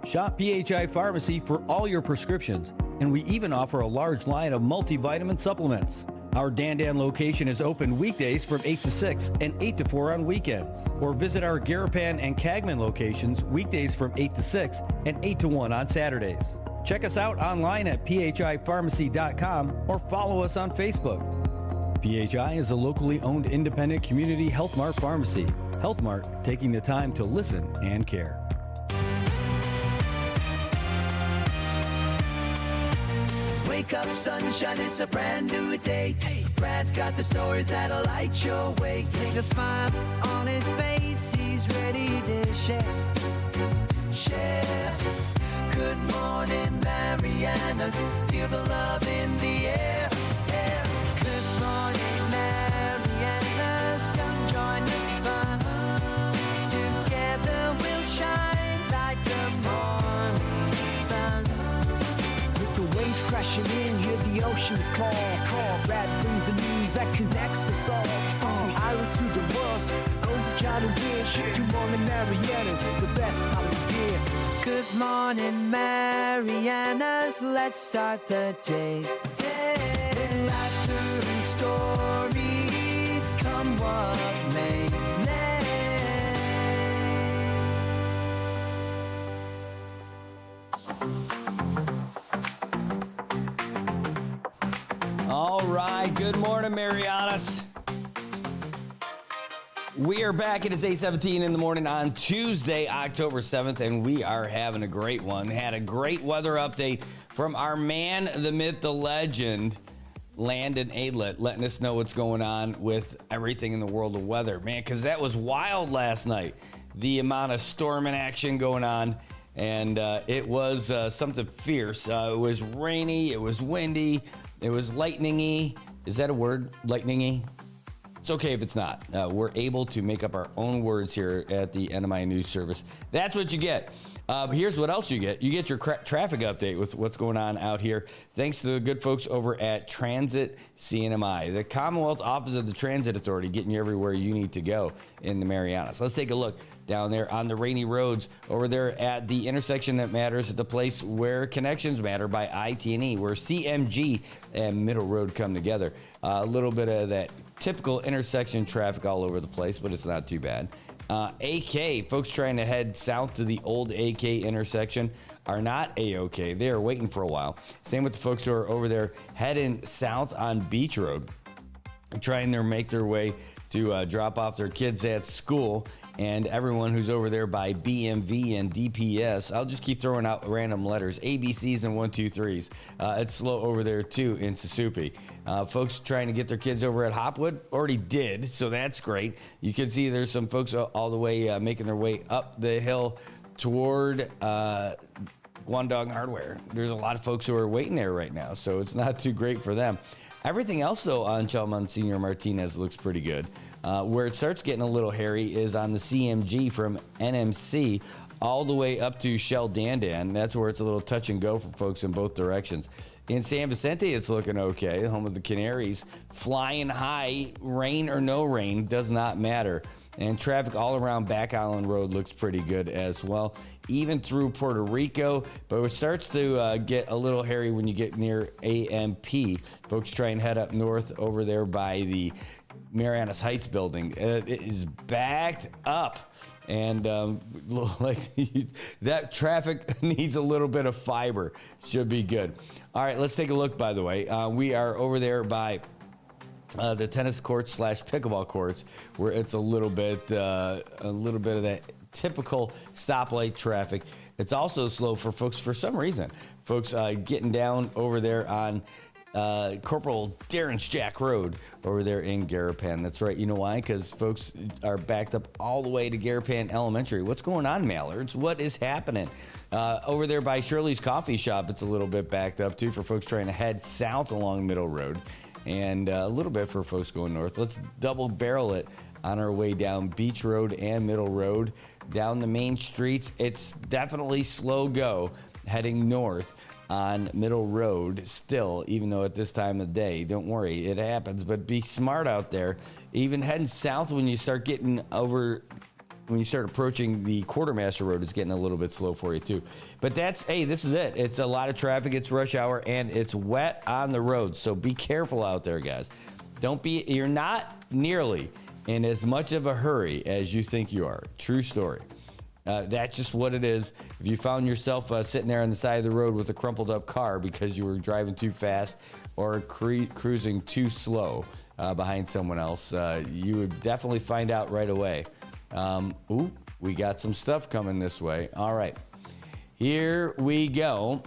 Shop PHI Pharmacy for all your prescriptions, and we even offer a large line of multivitamin supplements. Our Dandan location is open weekdays from 8 to 6 and 8 to 4 on weekends. Or visit our Garapan and Cagman locations weekdays from 8 to 6 and 8 to 1 on Saturdays. Check us out online at phipharmacy.com or follow us on Facebook. PHI is a locally owned independent community Health Mart pharmacy. Health Mart, taking the time to listen and care. Wake up, sunshine, it's a brand new day. Brad's got the stories that'll light your way. Take a smile on his face, he's ready to share, share. Good morning, Marianas. Feel the love in the air, air. Good morning, Marianas. Come join the fun. Together we'll shine like the morning sun. With the waves crashing in, hear the oceans call. Rap brings the news that connects us all. From the islands to the world, goes the kind of wish. Good morning, Marianas, the best time of year. Good morning, Marianas. Let's start the day. With laughter and stories, come what may. All right. Good morning, Marianas. We are back. It is 8:17 in the morning on Tuesday, October 7th, and we are having a great one. Had a great weather update from our man, the myth, the legend, Landon Aidlet, letting us know what's going on with everything in the world of weather. Man, because that was wild last night, the amount of storm and action going on, and it was something fierce. It was rainy, it was windy, it was lightning-y. Is that a word, lightning-y? It's okay if it's not. We're able to make up our own words here at the NMI News Service. That's what you get. Here's what else you get. You get your traffic update with what's going on out here. Thanks to the good folks over at Transit CNMI, the Commonwealth Office of the Transit Authority, getting you everywhere you need to go in the Marianas. Let's take a look down there on the rainy roads over there at the intersection that matters, at the place where connections matter by IT&E, where CMG and Middle Road come together. A little bit of that typical intersection traffic all over the place, but it's not too bad. AK, folks trying to head south to the old AK intersection are not A-OK. They are waiting for a while. Same with the folks who are over there heading south on Beach Road, trying to make their way to drop off their kids at school. And everyone who's over there by BMV and DPS, I'll just keep throwing out random letters, ABCs and 1, 2, 3s. It's slow over there too in Susupe. Folks trying to get their kids over at Hopwood already did, so that's great. You can see there's some folks all the way making their way up the hill toward Guangdong Hardware. There's a lot of folks who are waiting there right now, so it's not too great for them. Everything else, though, on Chalmon Senior Martinez looks pretty good. Where it starts getting a little hairy is on the CMG from NMC all the way up to Shell Dandan. That's where it's a little touch and go for folks in both directions. In San Vicente, it's looking okay. Home of the Canaries, flying high, rain or no rain, does not matter. And traffic all around Back Island Road looks pretty good as well, even through Puerto Rico. But it starts to get a little hairy when you get near AMP. Folks try and head up north over there by the Marianas Heights building. It is backed up. And like that traffic needs a little bit of fiber. Should be good. All right, let's take a look, by the way. We are over there by the tennis courts / pickleball courts, where it's a little bit of that typical stoplight traffic. It's also slow for folks for some reason. Folks getting down over there on Corporal Darren's Jack Road over there in Garapan. That's right. You know why? Because folks are backed up all the way to Garapan Elementary. What's going on, Mallards? What is happening? Over there by Shirley's Coffee Shop, it's a little bit backed up too for folks trying to head south along Middle Road, and a little bit for folks going north. Let's double barrel it on our way down Beach Road and Middle Road. Down the main streets, it's definitely slow go heading north on Middle Road still, even though at this time of day, don't worry, it happens, but be smart out there. Even heading south when you start getting over, when you start approaching the Quartermaster Road, it's getting a little bit slow for you too. But that's, hey, this is it. It's a lot of traffic, it's rush hour, and it's wet on the road, so be careful out there, guys. You're not nearly in as much of a hurry as you think you are. True story. That's just what it is. If you found yourself sitting there on the side of the road with a crumpled up car because you were driving too fast or cruising too slow behind someone else, you would definitely find out right away. We got some stuff coming this way. All right, here we go.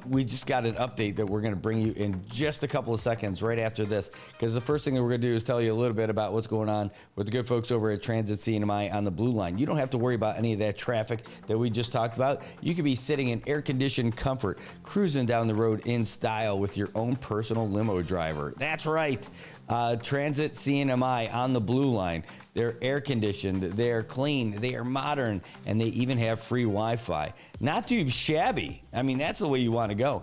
We just got an update that we're going to bring you in just a couple of seconds right after this, because the first thing that we're going to do is tell you a little bit about what's going on with the good folks over at Transit CNMI on the Blue Line. You don't have to worry about any of that traffic that we just talked about. You could be sitting in air-conditioned comfort, cruising down the road in style with your own personal limo driver. That's right. Transit CNMI on the Blue Line. They're air-conditioned, they're clean, they are modern, and they even have free Wi-Fi. Not too shabby. I mean, that's the way you want to go.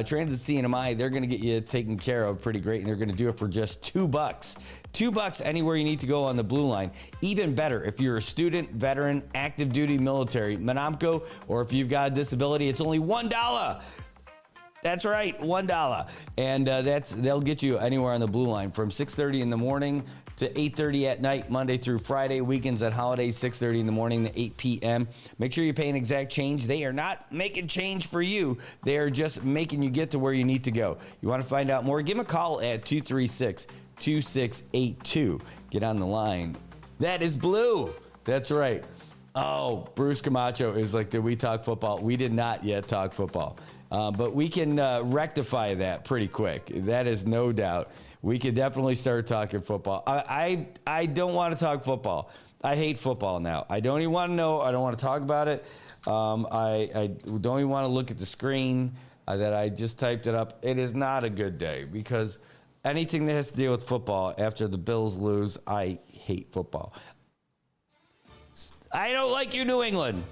Transit CNMI, they're going to get you taken care of pretty great, and they're going to do it for just $2. $2 anywhere you need to go on the Blue Line. Even better, if you're a student, veteran, active duty military, Monopco, or if you've got a disability, it's only $1. That's right, $1. And they'll get you anywhere on the Blue Line from 6:30 in the morning to 8:30 at night, Monday through Friday. Weekends and holidays, 6:30 in the morning to 8 p.m. Make sure you pay an exact change. They are not making change for you. They are just making you get to where you need to go. You want to find out more? Give them a call at 236-2682. Get on the line. That is Blue. That's right. Oh, Bruce Camacho is like, did we talk football? We did not yet talk football. But we can rectify that pretty quick. That is no doubt. We could definitely start talking football. I don't want to talk football. I hate football now. I don't even want to know. I don't want to talk about it. I don't even want to look at the screen that I just typed it up. It is not a good day because anything that has to deal with football after the Bills lose, I hate football. I don't like you, New England.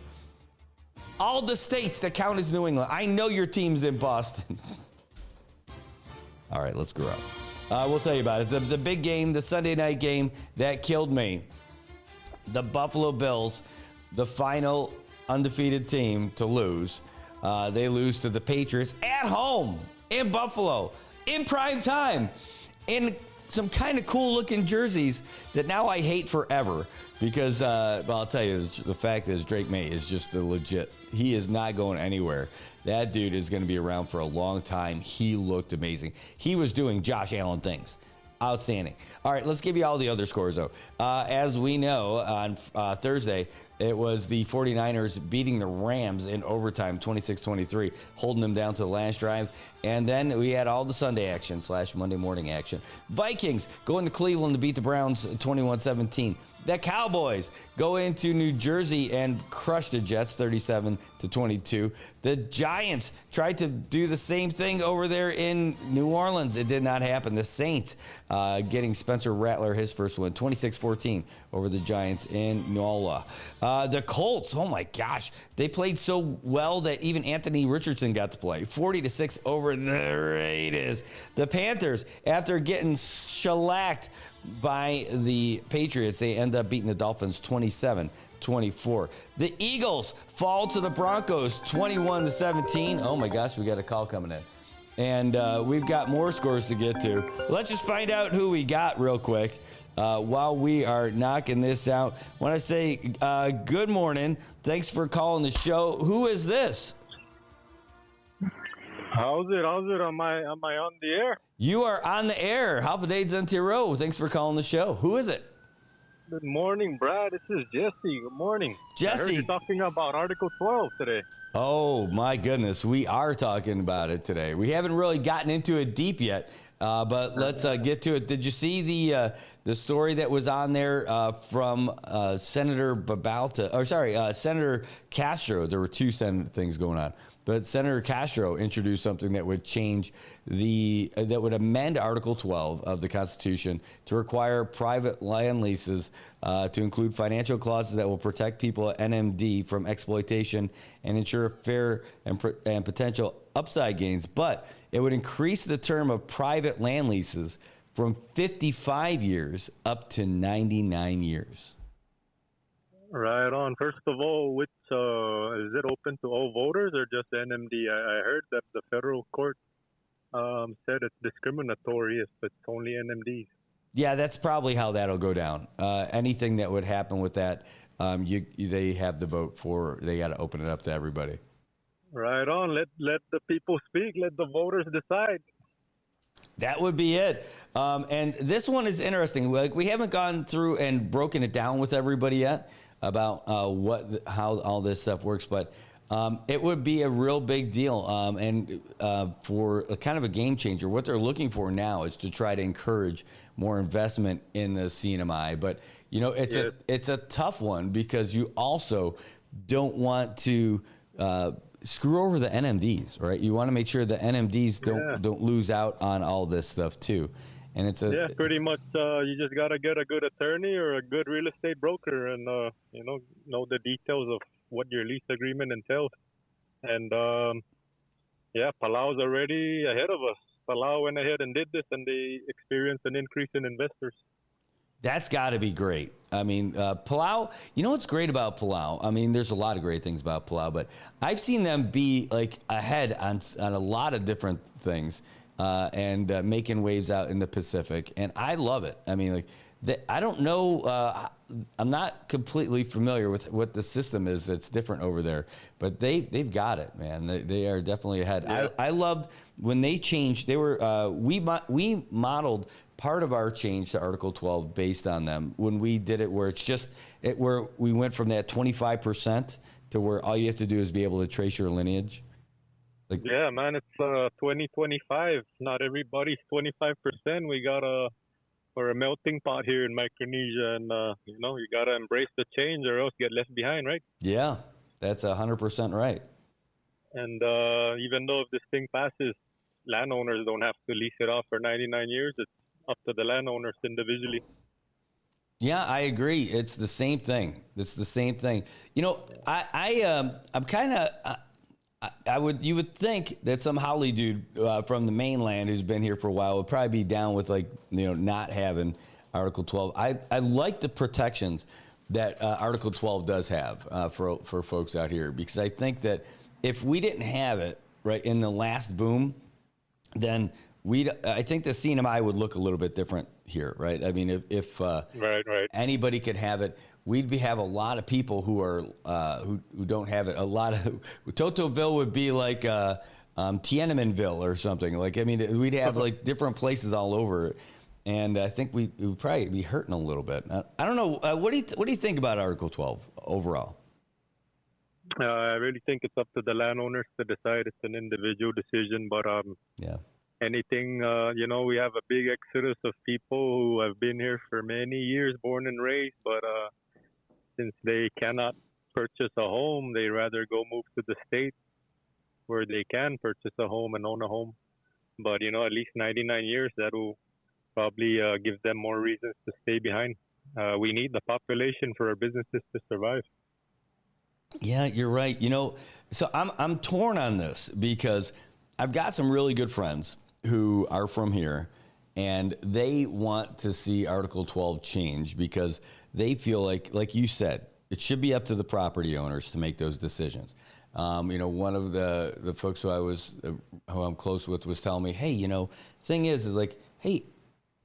All the states that count as New England. I know your team's in Boston. All right, let's grow up. We'll tell you about it. The big game, the Sunday night game that killed me. The Buffalo Bills, the final undefeated team to lose. They lose to the Patriots at home in Buffalo in prime time in some kind of cool looking jerseys that now I hate forever because, I'll tell you, the fact is Drake May is just the legit. He is not going anywhere. That dude is going to be around for a long time. He looked amazing. He was doing Josh Allen things. Outstanding. All right, let's give you all the other scores, though. As we know, on Thursday, it was the 49ers beating the Rams in overtime, 26-23, holding them down to the last drive. And then we had all the Sunday action / Monday morning action. Vikings going to Cleveland to beat the Browns 21-17. The Cowboys go into New Jersey and crush the Jets 37-22. The Giants tried to do the same thing over there in New Orleans. It did not happen. The Saints getting Spencer Rattler his first win, 26-14 over the Giants in NOLA. The Colts, oh my gosh, they played so well that even Anthony Richardson got to play, 40-6 over the Raiders. The Panthers, after getting shellacked by the Patriots, they end up beating the Dolphins 27-24. The Eagles fall to the Broncos 21-17. Oh my gosh, we got a call coming in. And we've got more scores to get to. Let's just find out who we got real quick while we are knocking this out. When I say good morning, thanks for calling the show. Who is this? How's it? Am I on the air? You are on the air. Halfadades NTRO. Thanks for calling the show. Who is it? Good morning, Brad. This is Jesse. Good morning. Jesse. I heard you're talking about Article 12 today. Oh, my goodness. We are talking about it today. We haven't really gotten into it deep yet, but let's get to it. Did you see the story that was on there from Senator Senator Castro? There were two Senate things going on. But Senator Castro introduced something that would that would amend Article 12 of the Constitution to require private land leases to include financial clauses that will protect people at NMD from exploitation and ensure fair and potential upside gains. But it would increase the term of private land leases from 55 years up to 99 years. Right on. First of all, is it open to all voters or just NMD? I heard that the federal court said it's discriminatory if it's only NMD. Yeah, that's probably how that'll go down. Anything that would happen with that, they have the vote for. They got to open it up to everybody. Right on. Let the people speak. Let the voters decide. That would be it. And this one is interesting. Like, we haven't gone through and broken it down with everybody yet about how all this stuff works. But It would be a real big deal, and for a kind of a game changer. What they're looking for now is to try to encourage more investment in the CNMI. But it's a tough one because you also don't want to screw over the NMDs, right? You want to make sure the NMDs don't lose out on all this stuff too. And it's pretty much. You just gotta get a good attorney or a good real estate broker, and know the details of what your lease agreement entails. And Palau's already ahead of us. Palau went ahead and did this, and they experienced an increase in investors. That's got to be great. I mean, Palau, you know what's great about Palau? I mean, there's a lot of great things about Palau, but I've seen them be like ahead on a lot of different things and making waves out in the Pacific. And I love it. I mean, I don't know. I'm not completely familiar with what the system is that's different over there, but they've got it, man. They are definitely ahead. Yeah. I loved when they changed. They were we modeled part of our change to Article 12 based on them when we did it, where it's just where we went from that 25% to where all you have to do is be able to trace your lineage. Yeah, man, it's 2025. Not everybody's 25%. We got we're a melting pot here in Micronesia, and you got to embrace the change or else get left behind, right? Yeah, that's 100% right. And even though if this thing passes, landowners don't have to lease it off for 99 years. It's up to the landowners individually. Yeah, I agree. It's the same thing. I'm kind of. You would think that some Holly dude from the mainland who's been here for a while would probably be down with not having Article 12. I like the protections that Article 12 does have for folks out here, because I think that if we didn't have it right in the last boom, then I think the CNMI would look a little bit different here, right? I mean, if right. anybody could have it, we'd have a lot of people who are who don't have it. A lot of Totoville would be like Tiananmenville or something. We'd have different places all over, and I think we would probably be hurting a little bit. I don't know. What do you think about Article 12 overall? I really think it's up to the landowners to decide. It's an individual decision, but anything, we have a big exodus of people who have been here for many years, born and raised, but since they cannot purchase a home, they rather go move to the States where they can purchase a home and own a home. But, at least 99 years, that will probably give them more reasons to stay behind. We need the population for our businesses to survive. Yeah, you're right. So I'm torn on this because I've got some really good friends who are from here, and they want to see Article 12 change because they feel like you said, it should be up to the property owners to make those decisions. One of the folks who I'm close with was telling me, hey, thing is hey,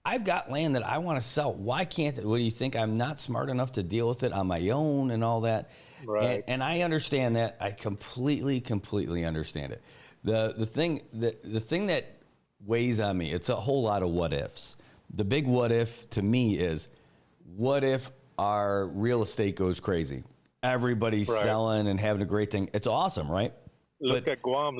I've got land that I want to sell. Why can't? What do you think? I'm not smart enough to deal with it on my own and all that. Right. And I understand that. I completely understand it. The thing that weighs on me, it's a whole lot of what ifs. The big what if to me is, what if our real estate goes crazy? Everybody's selling and having a great thing. It's awesome, right? Look at Guam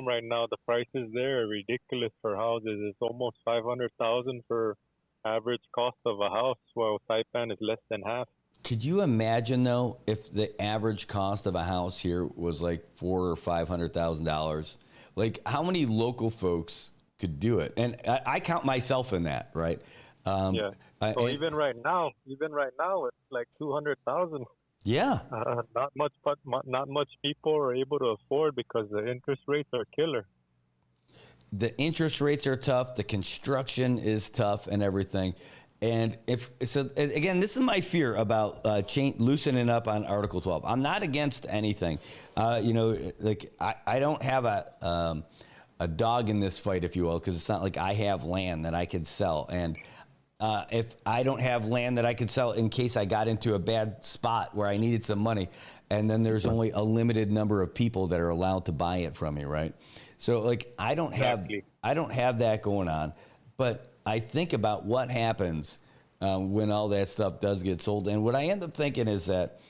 right now. The prices there are ridiculous for houses. It's almost $500,000 for average cost of a house, while Saipan is less than half. Could you imagine though if the average cost of a house here was like $400,000 or $500,000? How many local folks could do it? And I count myself in that, right? Even right now, it's like 200,000. Yeah. Not much people are able to afford because the interest rates are killer. The interest rates are tough. The construction is tough and everything. And again, this is my fear about loosening up on Article 12. I'm not against anything. I don't have a dog in this fight, if you will, because it's not like I have land that I could sell. And if I don't have land that I could sell in case I got into a bad spot where I needed some money, and then there's only a limited number of people that are allowed to buy it from me, right? So I don't have that going on, but I think about what happens when all that stuff does get sold. And what I end up thinking is that,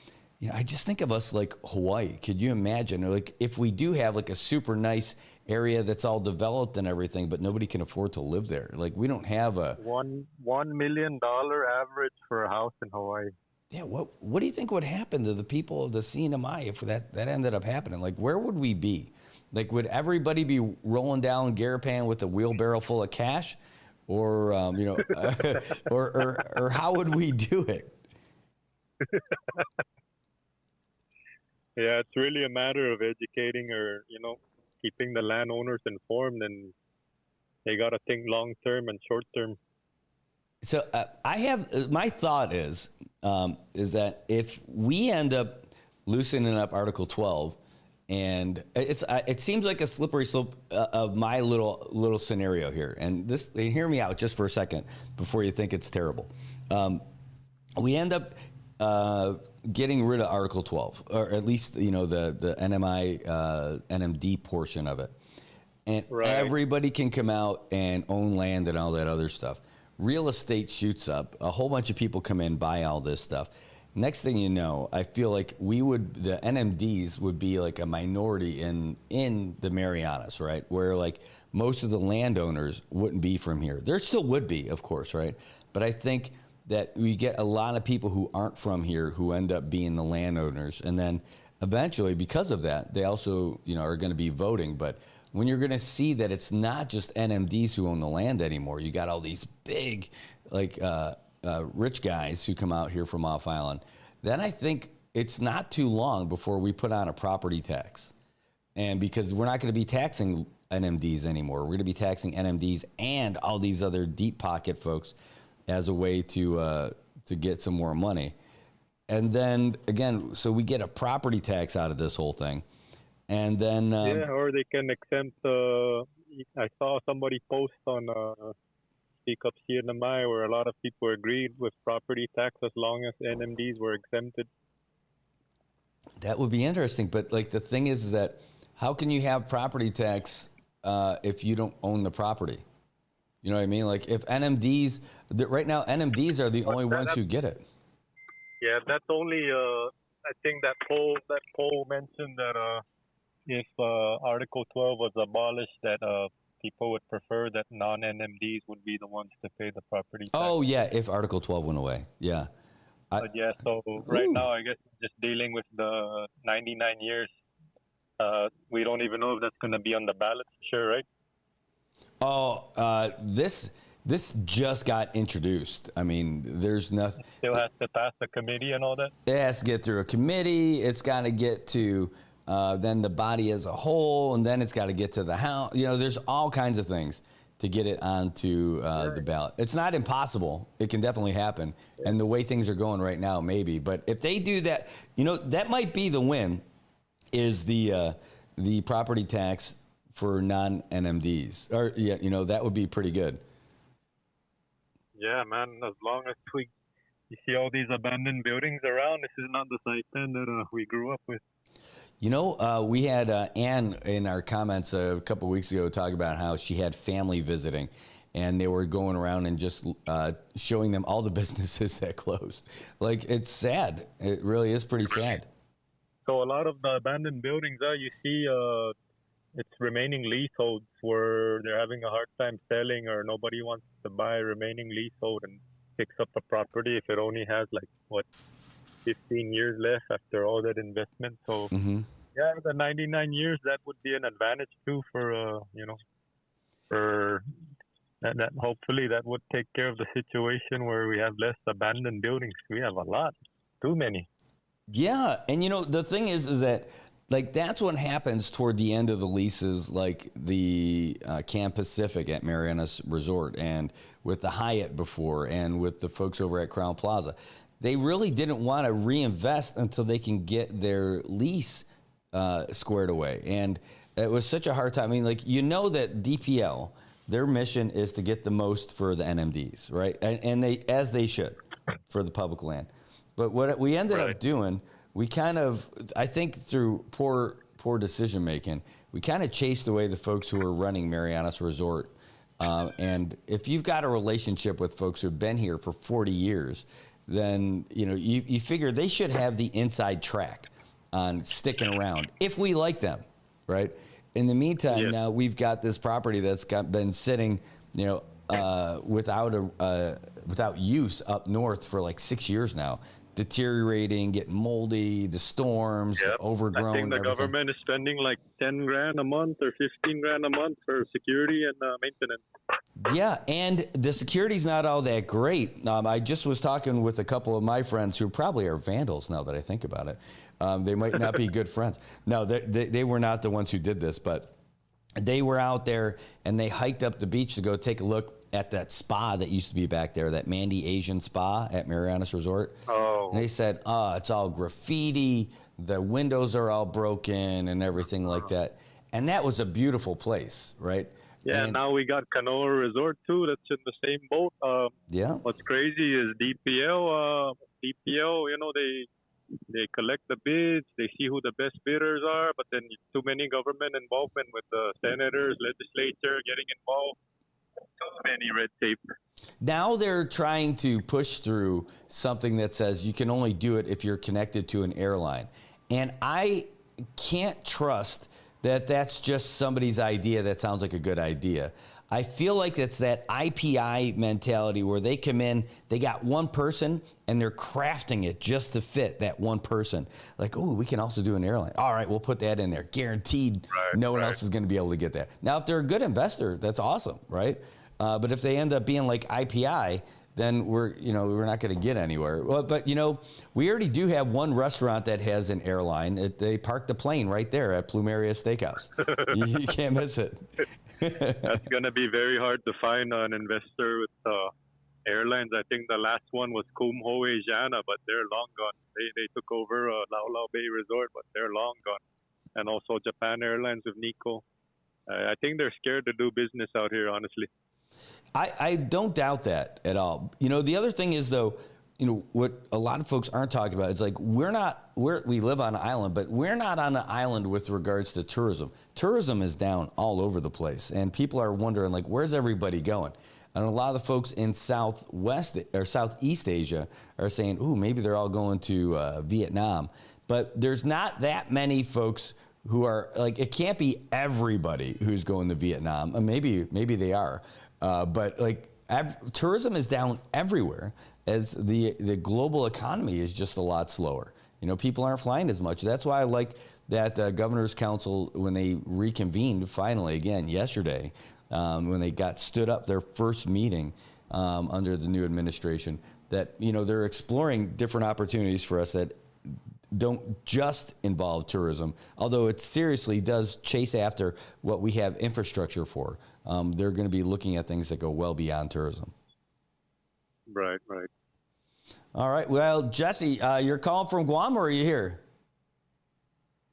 I just think of us like Hawaii. Could you imagine, like, if we do have like a super nice area that's all developed and everything, but nobody can afford to live there? Like, we don't have a $1 million average for a house in Hawaii. Yeah, what do you think would happen to the people of the CNMI if that ended up happening? Like, where would we be? Like, would everybody be rolling down Garapan with a wheelbarrow full of cash, or or how would we do it? Yeah, it's really a matter of educating or keeping the landowners informed, and they got to think long term and short term. So I have my thought is that if we end up loosening up Article 12, and it seems like a slippery slope of my little scenario here, and hear me out just for a second before you think it's terrible. We end up getting rid of Article 12, or at least the NMI NMD portion of it, and everybody can come out and own land and all that other stuff. Real estate shoots up. A whole bunch of people come in, buy all this stuff. Next thing you know, I feel like the NMDs would be like a minority in the Marianas, right? Where like most of the landowners wouldn't be from here. There still would be, of course, right? But I think that we get a lot of people who aren't from here who end up being the landowners. And then eventually, because of that, they also, are going to be voting. But when you're going to see that it's not just NMDs who own the land anymore, you got all these big, rich guys who come out here from off island, then I think it's not too long before we put on a property tax. And because we're not going to be taxing NMDs anymore, we're going to be taxing NMDs and all these other deep pocket folks as a way to get some more money. And then again, so we get a property tax out of this whole thing. And then or they can exempt. I saw somebody post on Speak Up CNMI where a lot of people agreed with property tax as long as NMDs were exempted. That would be interesting, but like the thing is that how can you have property tax if you don't own the property? You know what I mean? Like if NMDs right now, NMDs are the only ones who get it. Yeah, that's only. I think that poll mentioned that. If Article 12 was abolished, that people would prefer that non-NMDs would be the ones to pay the property tax. Oh, yeah, if Article 12 went away, yeah. So right now, I guess just dealing with the 99 years, we don't even know if that's going to be on the ballot, sure, right? Oh, this just got introduced. I mean, there's nothing. Still has to pass the committee and all that? It has to get through a committee. It's got to get to... then the body as a whole, and then it's got to get to the House. There's all kinds of things to get it onto the ballot. It's not impossible. It can definitely happen. And the way things are going right now, maybe. But if they do that, that might be the win, is the property tax for non-NMDs. Or, that would be pretty good. Yeah, man, as long as you see all these abandoned buildings around, this is not the Saipan that we grew up with. We had Ann in our comments a couple of weeks ago talk about how she had family visiting, and they were going around and just showing them all the businesses that closed. Like, it's sad. It really is pretty sad. So a lot of the abandoned buildings, you see it's remaining leaseholds where they're having a hard time selling, or nobody wants to buy a remaining leasehold and picks up a property if it only has 15 years left after all that investment. So, yeah, the 99 years, that would be an advantage too for that. Hopefully that would take care of the situation where we have less abandoned buildings. We have a lot, too many. Yeah, and the thing is that that's what happens toward the end of the leases, like the Camp Pacific at Marianas Resort, and with the Hyatt before, and with the folks over at Crown Plaza. They really didn't want to reinvest until they can get their lease squared away. And it was such a hard time. I mean, that DPL, their mission is to get the most for the NMDs, right? And they should, for the public land. But what we ended up doing, we kind of, I think through poor decision making, we kind of chased away the folks who were running Marianas Resort. And if you've got a relationship with folks who've been here for 40 years, then you figure they should have the inside track on sticking around if we like them, right? In the meantime, now we've got this property that's been sitting, without use up north for like 6 years now, deteriorating, getting moldy, the storms, the overgrown. I think the government is spending like $10,000 a month or $15,000 a month for security and maintenance. Yeah, and the security's not all that great. I just was talking with a couple of my friends who probably are vandals now that I think about it. They might not be good friends. No, they were not the ones who did this, but they were out there and they hiked up the beach to go take a look at that spa that used to be back there, that Mandy Asian spa at Marianas Resort. Oh. And they said, it's all graffiti, the windows are all broken and everything like that. And that was a beautiful place, right? Yeah, and now we got Canoa Resort too. That's in the same boat. Yeah. What's crazy is DPL. They collect the bids. They see who the best bidders are. But then too many government involvement with the senators, legislature getting involved. Too many red tape. Now they're trying to push through something that says you can only do it if you're connected to an airline. And I can't trust that that's just somebody's idea that sounds like a good idea. I feel like it's that IPI mentality where they come in, they got one person, and they're crafting it just to fit that one person. Like, oh, we can also do an airline. All right, we'll put that in there. Guaranteed no one else is going to be able to get that. Now, if they're a good investor, that's awesome, right? But if they end up being like IPI, then we're not going to get anywhere. Well, but, we already do have one restaurant that has an airline. They parked the plane right there at Plumeria Steakhouse. You can't miss it. That's going to be very hard to find an investor with airlines. I think the last one was Kumho Asiana, but they're long gone. They took over Lao Lao Bay Resort, but they're long gone. And also Japan Airlines with Nico. I think they're scared to do business out here, honestly. I don't doubt that at all. The other thing is, though, what a lot of folks aren't talking about is like we live on an island, but we're not on an island with regards to tourism. Tourism is down all over the place, and people are wondering, like, where's everybody going? And a lot of the folks in Southwest or Southeast Asia are saying, ooh, maybe they're all going to Vietnam. But there's not that many folks who are like, it can't be everybody who's going to Vietnam. Maybe they are. But like tourism is down everywhere as the global economy is just a lot slower. People aren't flying as much. That's why I like that Governor's Council, when they reconvened finally again yesterday, when they stood up their first meeting under the new administration, that, they're exploring different opportunities for us that don't just involve tourism, although it seriously does chase after what we have infrastructure for. They're going to be looking at things that go well beyond tourism. Right. All right. Well, Jesse, you're calling from Guam, or are you here?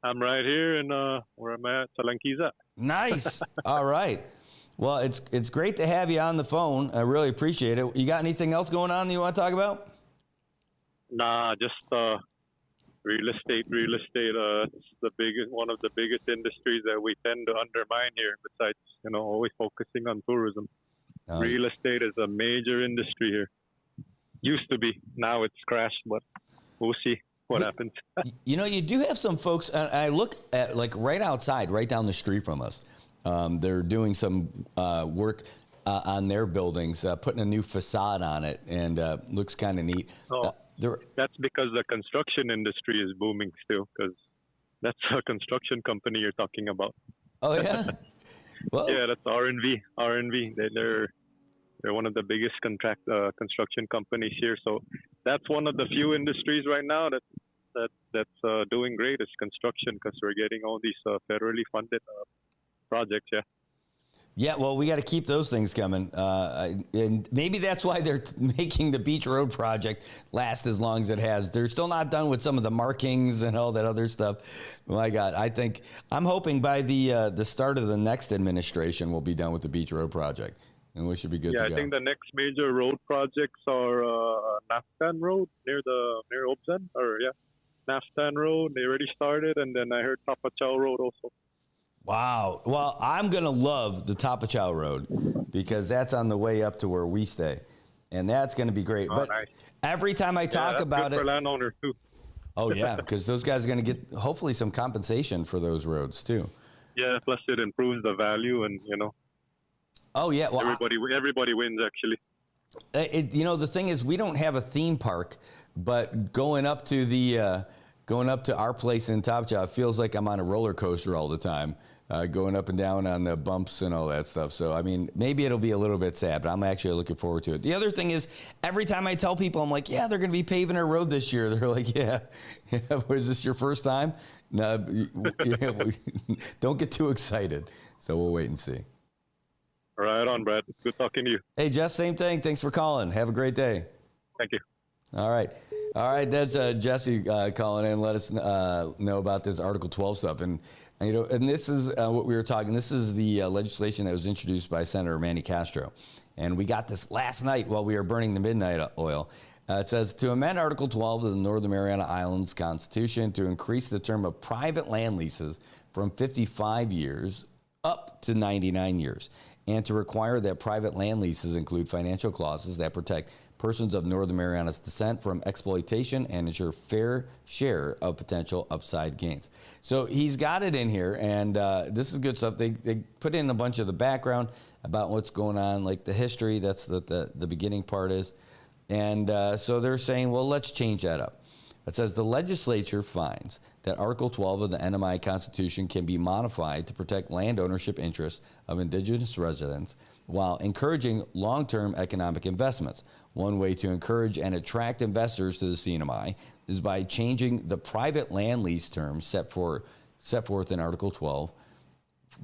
I'm right here in where I'm at, Salanquiza. Nice. All right. Well, it's great to have you on the phone. I really appreciate it. You got anything else going on you want to talk about? Nah, just real estate. It's one of the biggest industries that we tend to undermine here. Besides, always focusing on tourism. Real estate is a major industry here. Used to be. Now it's crashed, but we'll see what happens. You do have some folks. I look at like right outside, right down the street from us. They're doing some work on their buildings, putting a new facade on it, and looks kind of neat. That's because the construction industry is booming still, because that's a construction company you're talking about. Oh, yeah? Well, yeah, that's R&V. They're one of the biggest construction companies here. So that's one of the few industries right now that's doing great is construction, because we're getting all these federally funded projects, yeah. Yeah, well, we got to keep those things coming. And maybe that's why they're making the Beach Road project last as long as it has. They're still not done with some of the markings and all that other stuff. My God, I'm hoping by the start of the next administration we'll be done with the Beach Road project. And we should be good to go. Yeah, I think the next major road projects are Naftan Road near Obsan. Naftan Road. They already started. And then I heard Tapachao Road also. Wow. Well, I'm going to love the Tapachao Road because that's on the way up to where we stay. and that's going to be great. But nice. every time I talk that's about good it, for landowners too. oh yeah, because those guys are going to get hopefully some compensation for those roads too. Yeah, plus it improves the value, and Oh yeah, well, everybody wins actually. The thing is, we don't have a theme park, but going up to our place in Topjaw feels like I'm on a roller coaster all the time, going up and down on the bumps and all that stuff. So, I mean, maybe it'll be a little bit sad, but I'm actually looking forward to it. The other thing is, every time I tell people, I'm like, yeah, they're going to be paving our road this year. They're like, yeah. Was this your first time? No, don't get too excited. So we'll wait and see. Right on, Brad. Good talking to you. Hey, Jess, same thing. Thanks for calling. Have a great day. Thank you. All right. That's Jesse calling in. Let us know about this Article 12 stuff. And this is what we were talking. This is the legislation that was introduced by Senator Manny Castro. And we got this last night while we were burning the midnight oil. It says to amend Article 12 of the Northern Mariana Islands Constitution to increase the term of private land leases from 55 years up to 99 years, and to require that private land leases include financial clauses that protect persons of Northern Marianas descent from exploitation and ensure fair share of potential upside gains. So he's got it in here, and this is good stuff. They put in a bunch of the background about what's going on, like the history. That's the beginning part is. And so they're saying, well, let's change that up. It says the legislature finds that Article 12 of the NMI Constitution can be modified to protect land ownership interests of indigenous residents while encouraging long-term economic investments. One way to encourage and attract investors to the CNMI is by changing the private land lease terms set forth in Article 12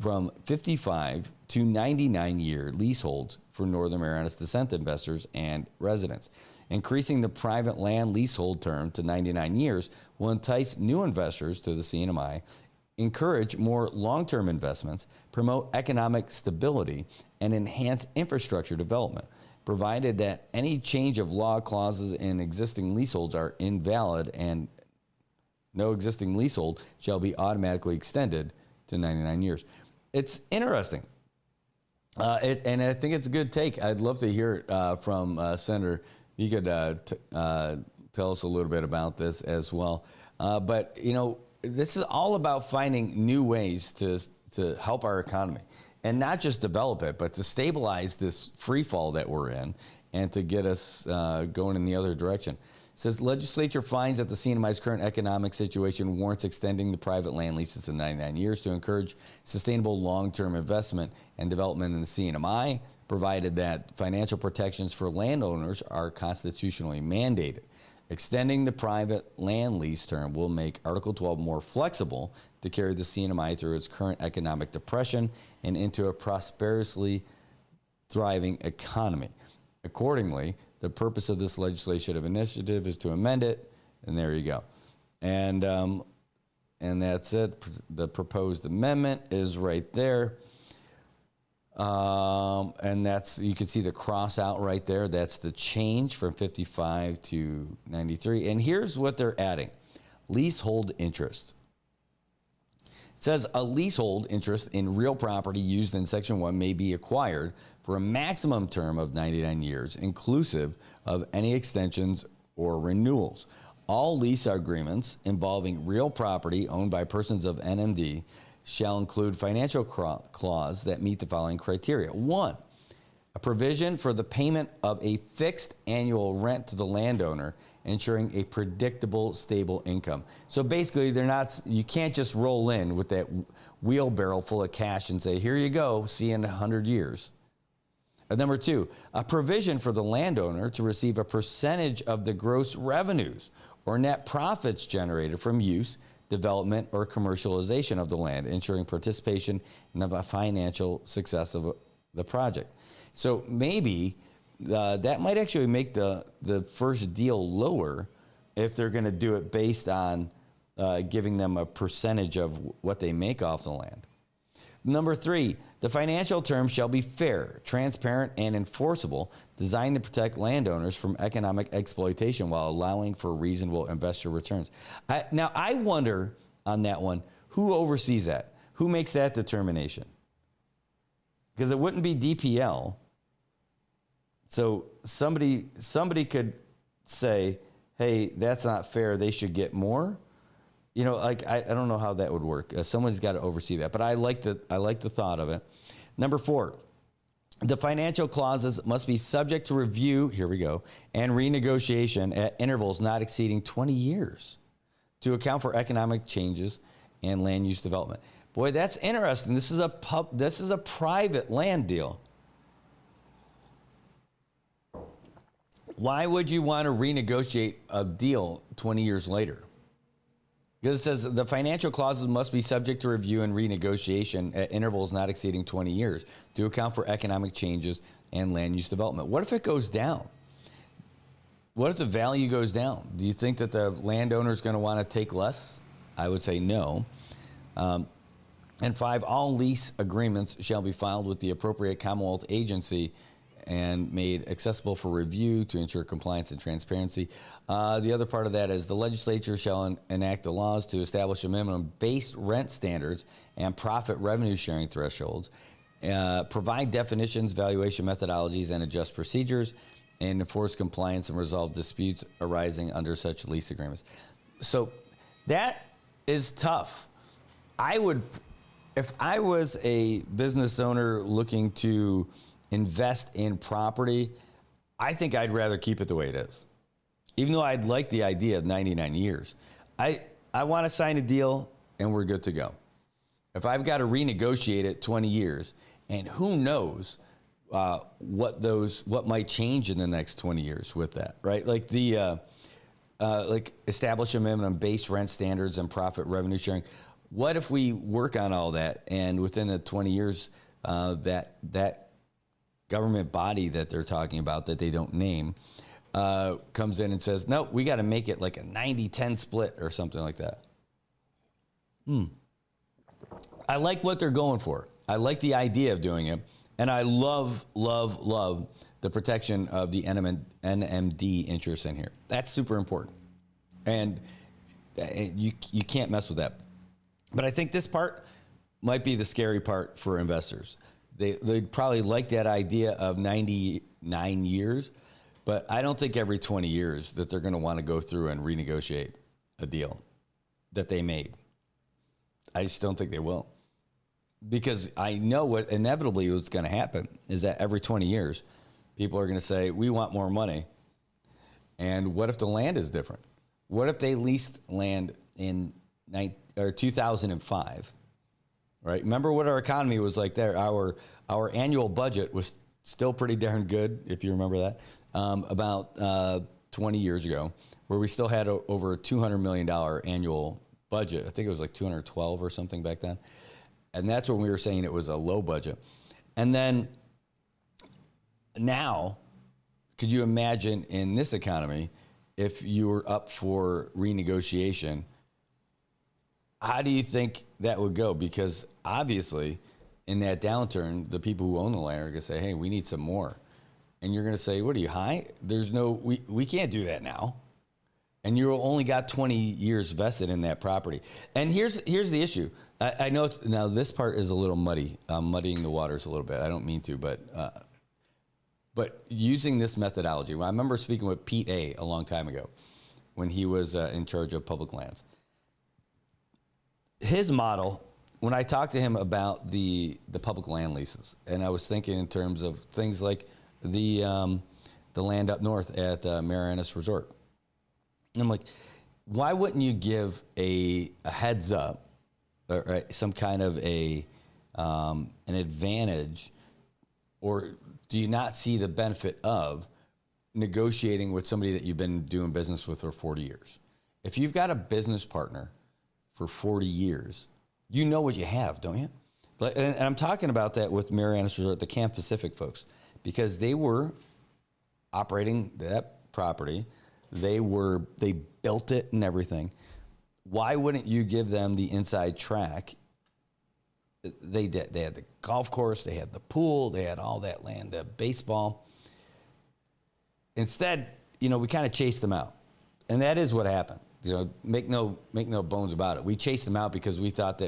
from 55 to 99-year leaseholds for Northern Marianas descent investors and residents. Increasing the private land leasehold term to 99 years will entice new investors to the CNMI, encourage more long-term investments, promote economic stability, and enhance infrastructure development, provided that any change of law clauses in existing leaseholds are invalid and no existing leasehold shall be automatically extended to 99 years. It's interesting. And I think it's a good take. I'd love to hear it from Senator. You could tell us a little bit about this as well. But, this is all about finding new ways to help our economy. And not just develop it, but to stabilize this free fall that we're in and to get us going in the other direction. It says legislature finds that the CNMI's current economic situation warrants extending the private land leases to 99 years to encourage sustainable long-term investment and development in the CNMI, provided that financial protections for landowners are constitutionally mandated. Extending the private land lease term will make Article 12 more flexible to carry the CNMI through its current economic depression and into a prosperously thriving economy. Accordingly, the purpose of this legislative initiative is to amend it, and there you go. And that's it. The proposed amendment is right there. And that's, you can see the cross out right there. That's the change from 55 to 93. And here's what they're adding. Leasehold interest. It says a leasehold interest in real property used in Section 1 may be acquired for a maximum term of 99 years, inclusive of any extensions or renewals. All lease agreements involving real property owned by persons of NMD shall include financial clause that meet the following criteria. 1, a provision for the payment of a fixed annual rent to the landowner, ensuring a predictable, stable income. So basically, you can't just roll in with that wheelbarrow full of cash and say, here you go, see you in 100 years. Number 2, a provision for the landowner to receive a percentage of the gross revenues or net profits generated from use, development, or commercialization of the land, ensuring participation in the financial success of the project. So maybe that might actually make the first deal lower if they're going to do it based on giving them a percentage of what they make off the land. Number 3, the financial terms shall be fair, transparent, and enforceable, designed to protect landowners from economic exploitation while allowing for reasonable investor returns. Now, I wonder on that one, who oversees that? Who makes that determination? Because it wouldn't be DPL. So somebody could say, hey, that's not fair. They should get more. You know, like I don't know how that would work. Someone's got to oversee that. But I like the thought of it. Number 4, the financial clauses must be subject to review, here we go, and renegotiation at intervals not exceeding 20 years to account for economic changes and land use development. Boy, that's interesting. This is a private land deal. Why would you want to renegotiate a deal 20 years later? Because it says the financial clauses must be subject to review and renegotiation at intervals not exceeding 20 years to account for economic changes and land use development. What if it goes down? What if the value goes down? Do you think that the landowner is going to want to take less? I would say no. And 5, all lease agreements shall be filed with the appropriate Commonwealth agency and made accessible for review to ensure compliance and transparency. The other part of that is the legislature shall enact the laws to establish a minimum base rent standards and profit revenue sharing thresholds, provide definitions, valuation methodologies, and adjust procedures, and enforce compliance and resolve disputes arising under such lease agreements. So that is tough. If I was a business owner looking to invest in property, I think I'd rather keep it the way it is. Even though I'd like the idea of 99 years. I want to sign a deal and we're good to go. If I've got to renegotiate it 20 years, and who knows what might change in the next 20 years with that, right? Like like establish a minimum base rent standards and profit revenue sharing. What if we work on all that and within the 20 years that government body that they're talking about that they don't name comes in and says, no, we got to make it like a 90-10 split or something like that. I like what they're going for. I like the idea of doing it. And I love the protection of the NMD interests in here. That's super important. And you can't mess with that. But I think this part might be the scary part for investors. They'd probably like that idea of 99 years, but I don't think every 20 years that they're going to want to go through and renegotiate a deal that they made. I just don't think they will. Because I know what inevitably what's going to happen is that every 20 years, people are going to say, we want more money. And what if the land is different? What if they leased land in 2005? Right? Remember what our economy was like there. Our annual budget was still pretty darn good, if you remember that, about 20 years ago, where we still had over a $200 million annual budget. I think it was like 212 or something back then. And that's when we were saying it was a low budget. And then now, could you imagine in this economy, if you were up for renegotiation, how do you think that would go? Because obviously, in that downturn, the people who own the land are going to say, hey, we need some more. And you're going to say, what are you, high? We can't do that now. And you only got 20 years vested in that property. And here's the issue. I know now this part is a little muddy. I'm muddying the waters a little bit. I don't mean to, but using this methodology. I remember speaking with Pete A. long time ago when he was in charge of public lands. His model, when I talked to him about the public land leases, and I was thinking in terms of things like the land up north at Marianas Resort. And I'm like, why wouldn't you give a heads up or some kind of an advantage, or do you not see the benefit of negotiating with somebody that you've been doing business with for 40 years? If you've got a business partner for 40 years, you know what you have, don't you? And I'm talking about that with Marianas Resort, the Camp Pacific folks, because they were operating that property. They built it and everything. Why wouldn't you give them the inside track? They did. They had the golf course. They had the pool. They had all that land, baseball. Instead, we kind of chased them out. And that is what happened. Make no bones about it. We chased them out because we thought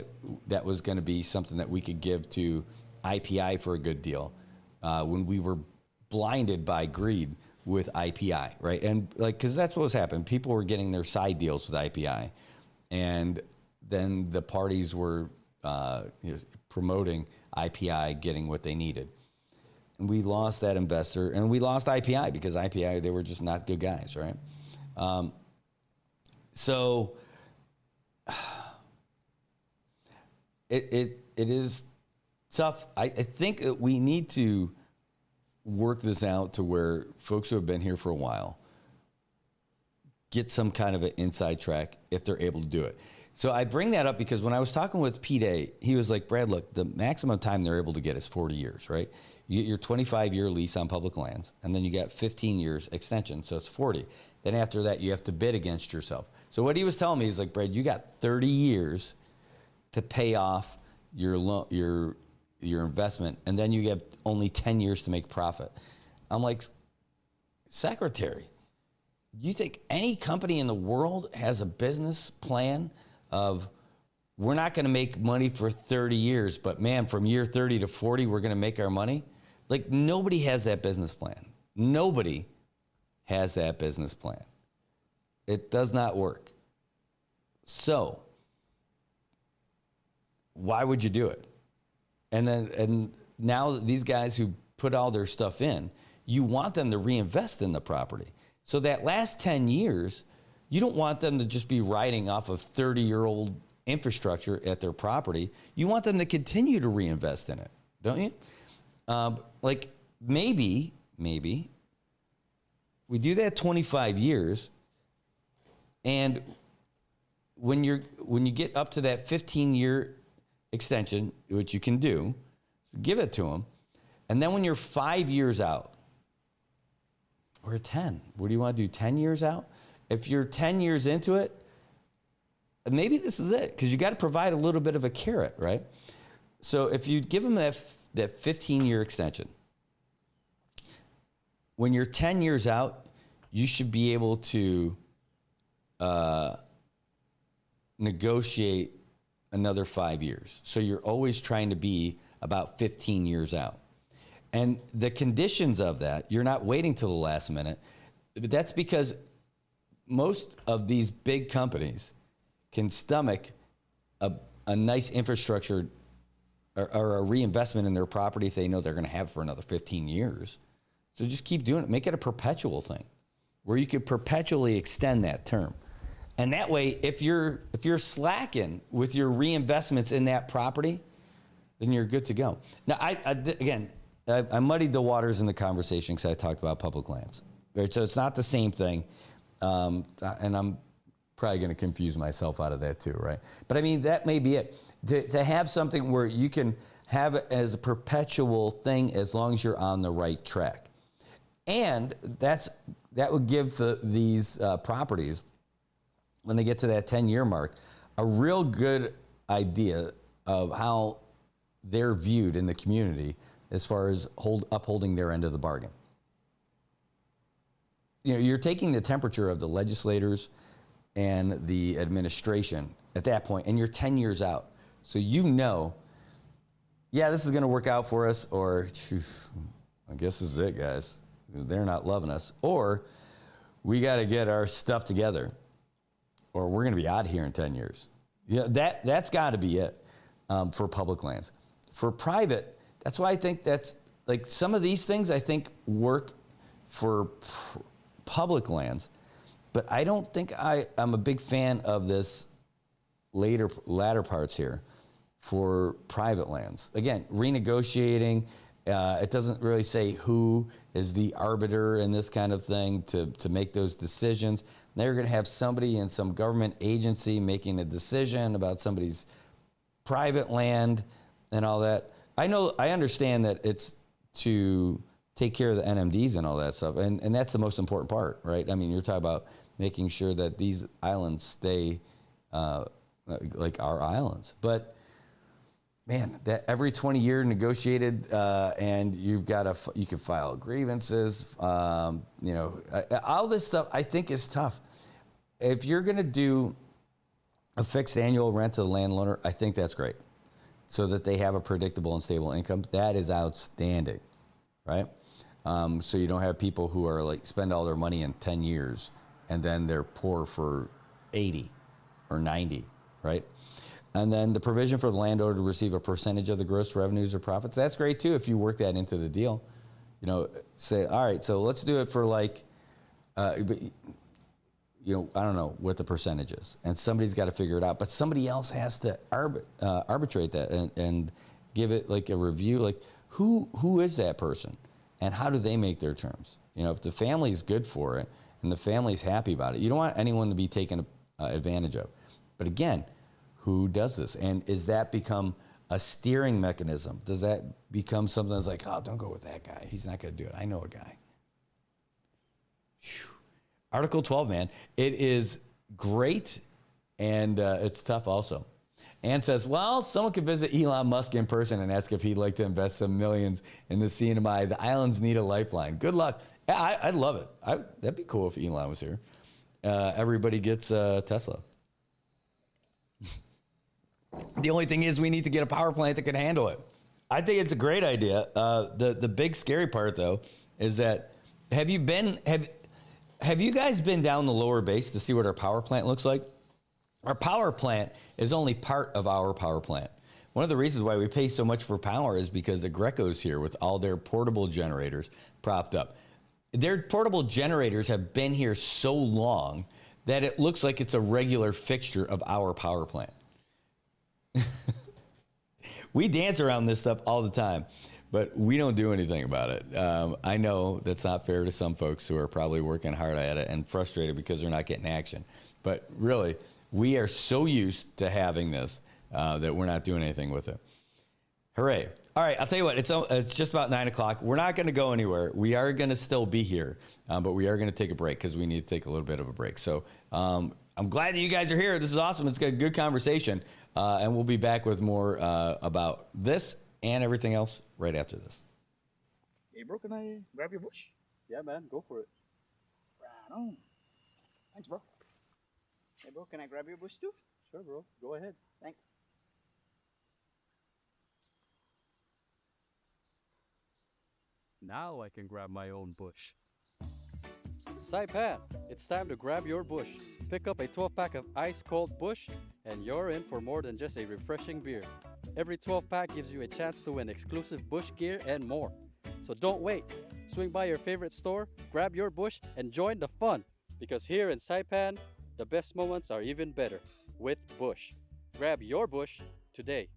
that was going to be something that we could give to IPI for a good deal when we were blinded by greed with IPI, right? And because that's what was happening. People were getting their side deals with IPI, and then the parties were promoting IPI getting what they needed. And we lost that investor, and we lost IPI because IPI, they were just not good guys, right? So it is tough. I think that we need to work this out to where folks who have been here for a while get some kind of an inside track if they're able to do it. So I bring that up because when I was talking with Pete, he was like, Brad, look, the maximum time they're able to get is 40 years, right? You get your 25-year lease on public lands, and then you got 15 years extension, so it's 40. Then after that, you have to bid against yourself. So what he was telling me is like, Brad, you got 30 years to pay off your investment, and then you have only 10 years to make profit. I'm like, Secretary, you think any company in the world has a business plan of we're not going to make money for 30 years, but man, from year 30 to 40, we're going to make our money? Like, nobody has that business plan. Nobody has that business plan. It does not work. So why would you do it? And now these guys who put all their stuff in, you want them to reinvest in the property. So that last 10 years, you don't want them to just be riding off of 30-year-old infrastructure at their property. You want them to continue to reinvest in it, don't you? Like maybe we do that 25 years, and when you get up to that 15-year extension, which you can do, give it to them, and then when you're 5 years out, or 10, what do you want to do, 10 years out? If you're 10 years into it, maybe this is it, because you got to provide a little bit of a carrot, right? So if you give them that 15-year extension, when you're 10 years out, you should be able to negotiate another 5 years. So you're always trying to be about 15 years out. And the conditions of that, you're not waiting till the last minute, but that's because most of these big companies can stomach a nice infrastructure or a reinvestment in their property if they know they're going to have it for another 15 years. So just keep doing it. Make it a perpetual thing where you could perpetually extend that term. And that way, if you're slacking with your reinvestments in that property, then you're good to go. Now, I muddied the waters in the conversation because I talked about public lands. Right? So it's not the same thing. And I'm probably going to confuse myself out of that too, right? But I mean, that may be it. To have something where you can have it as a perpetual thing as long as you're on the right track. And that would give these properties, when they get to that 10-year mark, a real good idea of how they're viewed in the community as far as upholding their end of the bargain. You know, you're taking the temperature of the legislators and the administration at that point, and you're 10 years out. So you know, yeah, this is going to work out for us, or I guess this is it, guys. They're not loving us. Or we got to get our stuff together, or we're going to be out of here in 10 years. Yeah, that's got to be it for public lands. For private, that's why I think that's, like, some of these things I think work for public lands, but I don't think I'm a big fan of this latter parts here for private lands. Again, renegotiating, it doesn't really say who is the arbiter in this kind of thing to make those decisions. They're going to have somebody in some government agency making a decision about somebody's private land and all that. I understand that it's to take care of the NMDs and all that stuff, and that's the most important part, right? I mean, you're talking about making sure that these islands stay like our islands. But man, that every 20-year negotiated, and you can file grievances. All this stuff I think is tough. If you're going to do a fixed annual rent to the landowner, I think that's great, so that they have a predictable and stable income. That is outstanding, right? So you don't have people who are like spend all their money in 10 years and then they're poor for 80 or 90, right? And then the provision for the landowner to receive a percentage of the gross revenues or profits. That's great too if you work that into the deal. You know, say, all right, so let's do it for like, you know, I don't know what the percentage is, and somebody's got to figure it out. But somebody else has to arbitrate that and give it like a review. Like, who is that person, and how do they make their terms? You know, if the family's good for it and the family's happy about it, you don't want anyone to be taken advantage of. But again, who does this, and is that become a steering mechanism? Does that become something that's like, oh, don't go with that guy. He's not going to do it. I know a guy. Whew. Article 12, man. It is great, and it's tough also. Ann says, well, someone could visit Elon Musk in person and ask if he'd like to invest some millions in the CNMI. The islands need a lifeline. Good luck. Yeah, I'd love it. That'd be cool if Elon was here. Everybody gets Tesla. The only thing is we need to get a power plant that can handle it. I think it's a great idea. The big scary part, though, is that have you guys been down the lower base to see what our power plant looks like? Our power plant is only part of our power plant. One of the reasons why we pay so much for power is because the Greco's here with all their portable generators propped up. Their portable generators have been here so long that it looks like it's a regular fixture of our power plant. We dance around this stuff all the time, but we don't do anything about it. I know that's not fair to some folks who are probably working hard at it and frustrated because they're not getting action. But really, we are so used to having this that we're not doing anything with it. Hooray. All right, I'll tell you what, it's just about 9 o'clock. We're not going to go anywhere. We are going to still be here, but we are going to take a break because we need to take a little bit of a break. So I'm glad that you guys are here. This is awesome. It's a good conversation. And we'll be back with more about this and everything else right after this. Hey, bro, can I grab your bush? Yeah, man, go for it. Right on. Thanks, bro. Hey, bro, can I grab your bush too? Sure, bro. Go ahead. Thanks. Now I can grab my own bush. Saipan, it's time to grab your bush. Pick up a 12-pack of ice-cold Bush, and you're in for more than just a refreshing beer. Every 12-pack gives you a chance to win exclusive Bush gear and more. So don't wait. Swing by your favorite store, grab your Bush, and join the fun. Because here in Saipan, the best moments are even better with Bush. Grab your Bush today.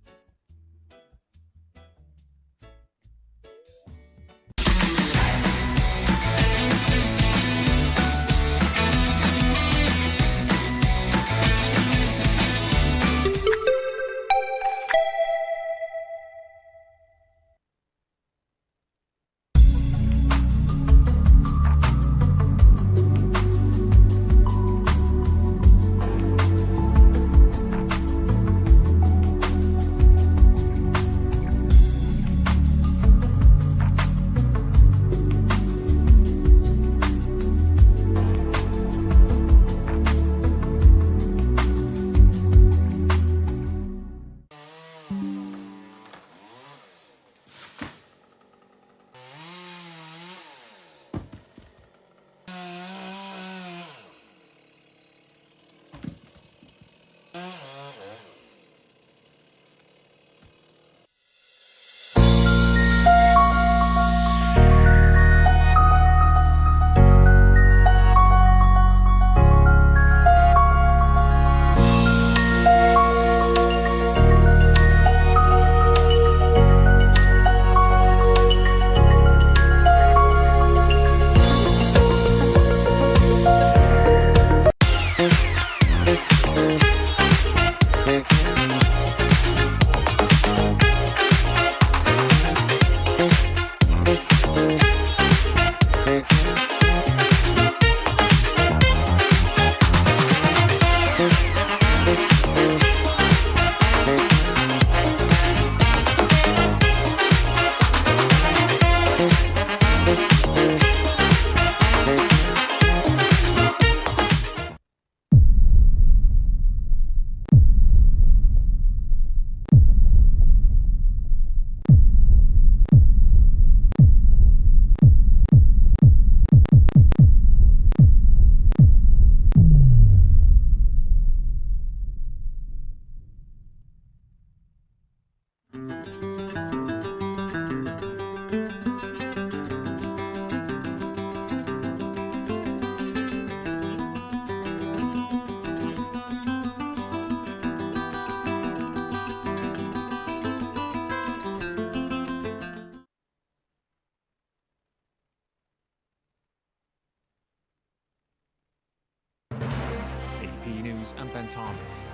News, I'm Ben Thomas.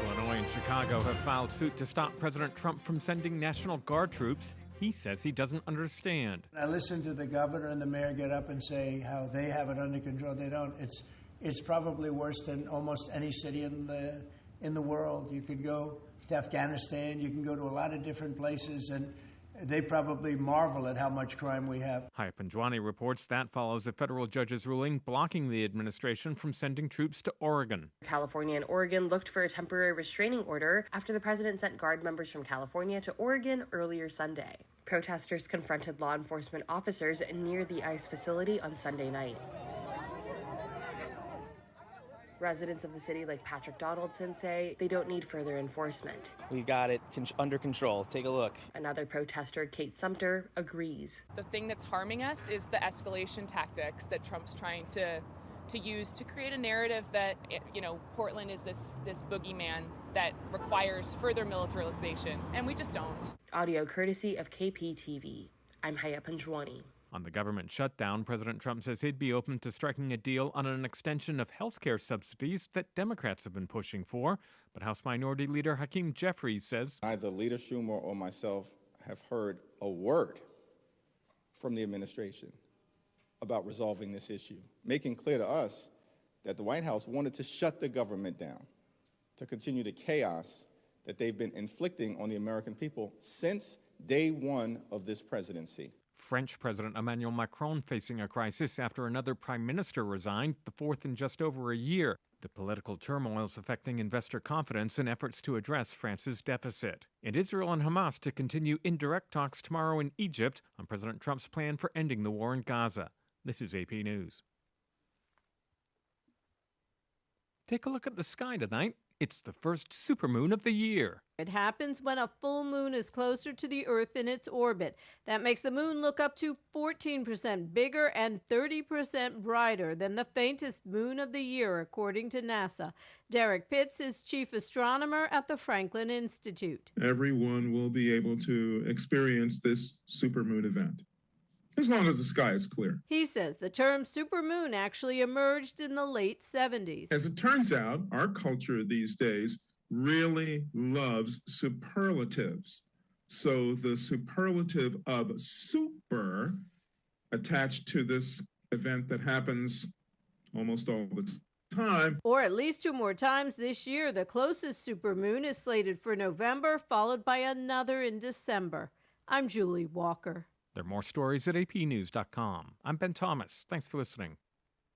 Illinois and Chicago have filed suit to stop President Trump from sending National Guard troops. He says he doesn't understand. I listened to the governor and the mayor get up and say how they have it under control. They don't. It's probably worse than almost any city in the world. You could go to Afghanistan. You can go to a lot of different places, and they probably marvel at how much crime we have. Haya Panjwani reports that follows a federal judge's ruling blocking the administration from sending troops to Oregon. California and Oregon looked for a temporary restraining order after the president sent Guard members from California to Oregon earlier Sunday. Protesters confronted law enforcement officers near the ICE facility on Sunday night. Residents of the city, like Patrick Donaldson, say they don't need further enforcement. We got it under control. Take a look. Another protester, Kate Sumter, agrees. The thing that's harming us is the escalation tactics that Trump's trying to use to create a narrative that, Portland is this boogeyman that requires further militarization, and we just don't. Audio courtesy of KPTV. I'm Haya Panjwani. On the government shutdown, President Trump says he'd be open to striking a deal on an extension of health care subsidies that Democrats have been pushing for. But House Minority Leader Hakeem Jeffries says neither Leader Schumer or myself have heard a word from the administration about resolving this issue, making clear to us that the White House wanted to shut the government down, to continue the chaos that they've been inflicting on the American people since day one of this presidency. French President Emmanuel Macron facing a crisis after another prime minister resigned, the fourth in just over a year. The political turmoil is affecting investor confidence in efforts to address France's deficit. And Israel and Hamas to continue indirect talks tomorrow in Egypt on President Trump's plan for ending the war in Gaza. This is AP News. Take a look at the sky tonight. It's the first supermoon of the year. It happens when a full moon is closer to the Earth in its orbit. That makes the moon look up to 14% bigger and 30% brighter than the faintest moon of the year, according to NASA. Derek Pitts is chief astronomer at the Franklin Institute. Everyone will be able to experience this supermoon event, as long as the sky is clear. He says the term supermoon actually emerged in the late 70s. As it turns out, our culture these days really loves superlatives. So the superlative of super attached to this event that happens almost all the time. Or at least 2 more times this year. The closest supermoon is slated for November, followed by another in December. I'm Julie Walker. There are more stories at apnews.com. I'm Ben Thomas. Thanks for listening.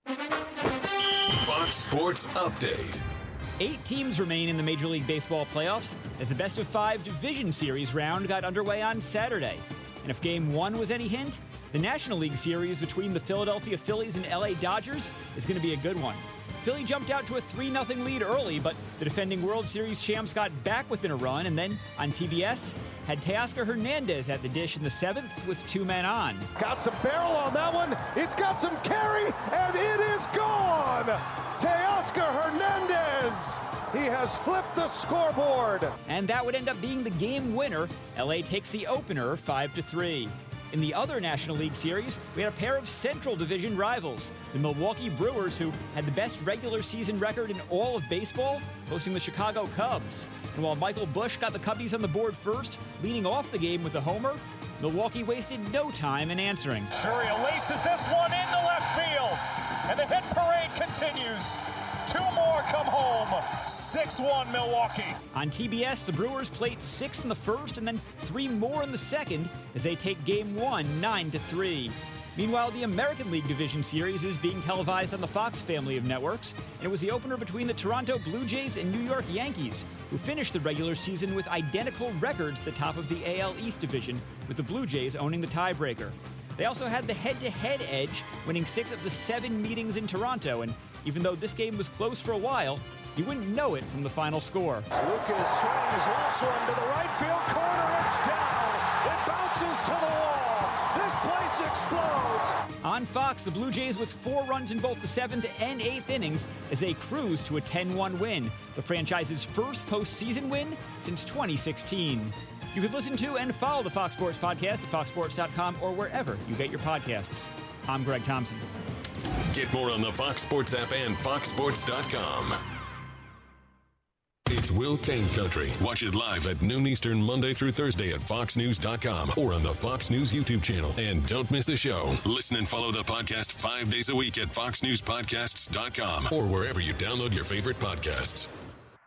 Fox Sports Update. 8 teams remain in the Major League Baseball playoffs as the best-of-5 division series round got underway on Saturday. And if Game 1 was any hint, the National League series between the Philadelphia Phillies and LA Dodgers is going to be a good one. Philly jumped out to a 3-0 lead early, but the defending World Series champs got back within a run, and then on TBS had Teoscar Hernandez at the dish in the 7th with 2 men on. Got some barrel on that one. It's got some carry, and it is gone. Teoscar Hernandez. He has flipped the scoreboard. And that would end up being the game winner. LA takes the opener 5-3. In the other National League series, we had a pair of Central Division rivals. The Milwaukee Brewers, who had the best regular season record in all of baseball, hosting the Chicago Cubs. And while Michael Busch got the Cubbies on the board first, leading off the game with a homer, Milwaukee wasted no time in answering. Shuria laces this one into left field, and the hit parade continues. 2 more come home. 6-1 Milwaukee. On TBS, the Brewers played 6 in the first and then 3 more in the second as they take Game 1 9-3. Meanwhile, the American League Division Series is being televised on the Fox family of networks, and it was the opener between the Toronto Blue Jays and New York Yankees, who finished the regular season with identical records at the top of the AL East Division, with the Blue Jays owning the tiebreaker. They also had the head-to-head edge, winning 6 of the 7 meetings in Toronto, and even though this game was close for a while, you wouldn't know it from the final score. Lucas swings last one to the right field corner. It's down. It bounces to the wall. This place explodes. On Fox, the Blue Jays with 4 runs in both the 7th and 8th innings as they cruise to a 10-1 win, the franchise's first postseason win since 2016. You can listen to and follow the Fox Sports Podcast at foxsports.com or wherever you get your podcasts. I'm Greg Thompson. Get more on the Fox Sports app and foxsports.com. It's Will Kane Country. Watch it live at noon Eastern Monday through Thursday at foxnews.com or on the Fox News YouTube channel. And don't miss the show. Listen and follow the podcast 5 days a week at foxnewspodcasts.com or wherever you download your favorite podcasts.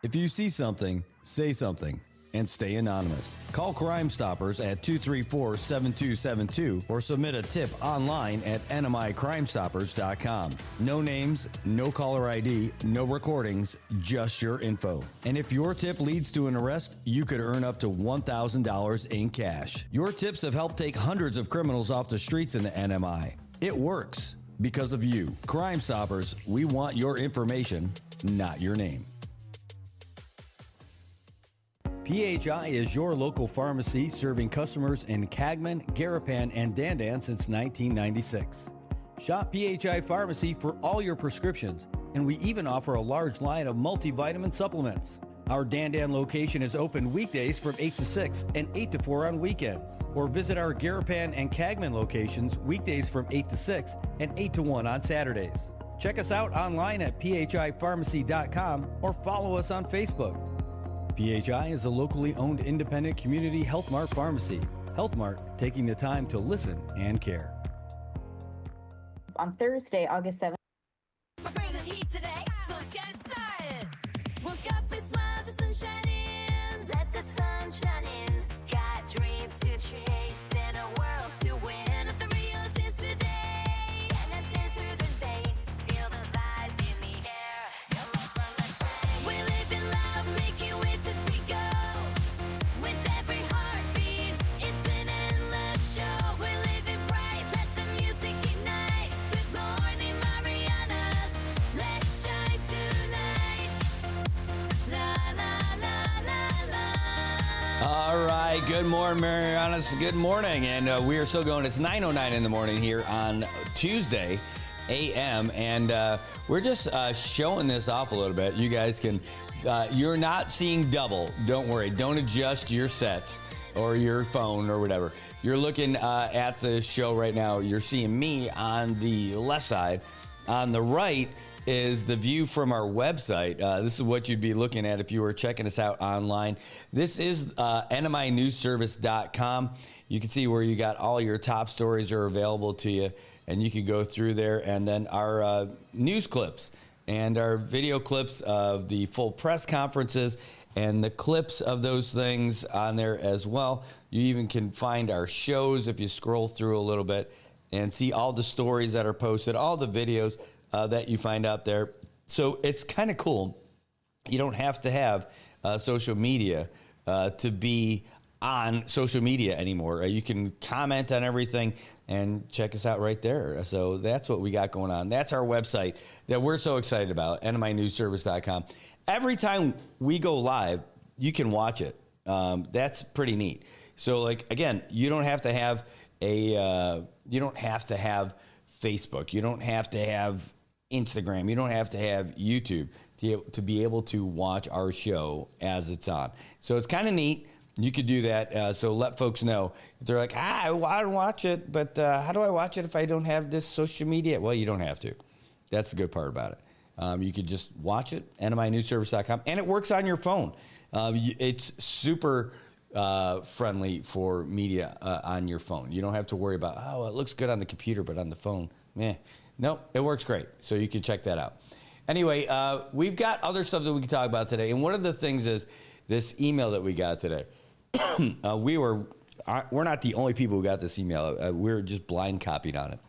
If you see something, say something. And stay anonymous. Call Crime Stoppers at 234-7272 or submit a tip online at nmicrimestoppers.com. No names, no caller ID, no recordings, just your info. And if your tip leads to an arrest, you could earn up to $1,000 in cash. Your tips have helped take hundreds of criminals off the streets in the NMI. It works because of you. Crime Stoppers, we want your information, not your name. PHI is your local pharmacy serving customers in Cagman, Garapan, and Dandan since 1996. Shop PHI Pharmacy for all your prescriptions, and we even offer a large line of multivitamin supplements. Our Dandan location is open weekdays from 8 to 6 and 8 to 4 on weekends. Or visit our Garapan and Cagman locations weekdays from 8 to 6 and 8 to 1 on Saturdays. Check us out online at phipharmacy.com or follow us on Facebook. PHI is a locally owned independent community Health Mart pharmacy. Health Mart, taking the time to listen and care. On Thursday, August 7th. Let the sun shine in. Got dreams to chase and a world to win. Turn up the Rios is today. And let's dance through the day. Feel the vibe in the air. Come on, let's play. We live in love, making waves as we go. With every heartbeat, it's an endless show. We're living bright, let the music ignite. Good morning, Marianas. Let's shine tonight. La la la la la. All right, good morning, Marianas. Good morning, and we are still going. It's 9:09 in the morning here on Tuesday a.m., and we're just showing this off a little bit. You guys can, you're not seeing double. Don't worry. Don't adjust your sets or your phone or whatever. You're looking at the show right now. You're seeing me on the left side. On the right is the view from our website. This is what you'd be looking at if you were checking us out online. This is nminewsservice.com. You can see where you got all your top stories are available to you, and you can go through there. And then our news clips and our video clips of the full press conferences and the clips of those things on there as well. You even can find our shows if you scroll through a little bit and see all the stories that are posted, all the videos that you find out there. So it's kind of cool. You don't have to have social media to be on social media anymore. You can comment on everything and check us out right there. So that's what we got going on. That's our website that we're so excited about, nminewsservice.com. Every time we go live, you can watch it. That's pretty neat. So, like, again, you don't have to have Facebook. You don't have to have Instagram. You don't have to have YouTube to be able to watch our show as it's on. So it's kind of neat. You could do that. So let folks know. If they're like, I want to watch it, but how do I watch it if I don't have this social media? Well, you don't have to. That's the good part about it. You could just watch it, nminewsservice.com, and it works on your phone. It's super friendly for media on your phone. You don't have to worry about, oh, it looks good on the computer, but on the phone, meh. Nope, it works great. So you can check that out. Anyway, we've got other stuff that we can talk about today. And one of the things is this email that we got today. We're not the only people who got this email. We're just blind copied on it.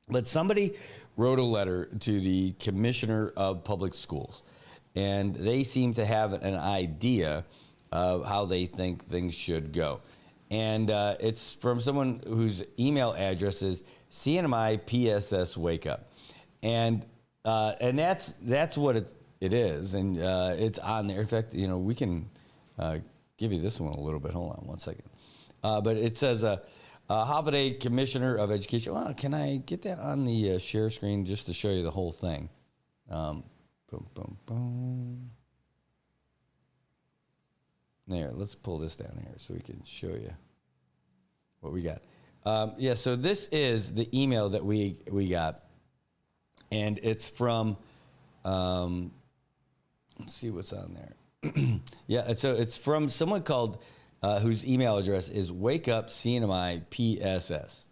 But somebody wrote a letter to the Commissioner of Public Schools. And they seem to have an idea of how they think things should go. And it's from someone whose email address is CNMI PSS Wake Up. And that's what it is. And it's on there. In fact, we can give you this one a little bit. Hold on one second. But it says, Holiday Commissioner of Education. Well, can I get that on the share screen just to show you the whole thing? Boom, boom, boom. There, let's pull this down here so we can show you what we got. So this is the email that we got, and it's from, let's see what's on there. Yeah, so it's from someone called whose email address is wakeupcnmipss.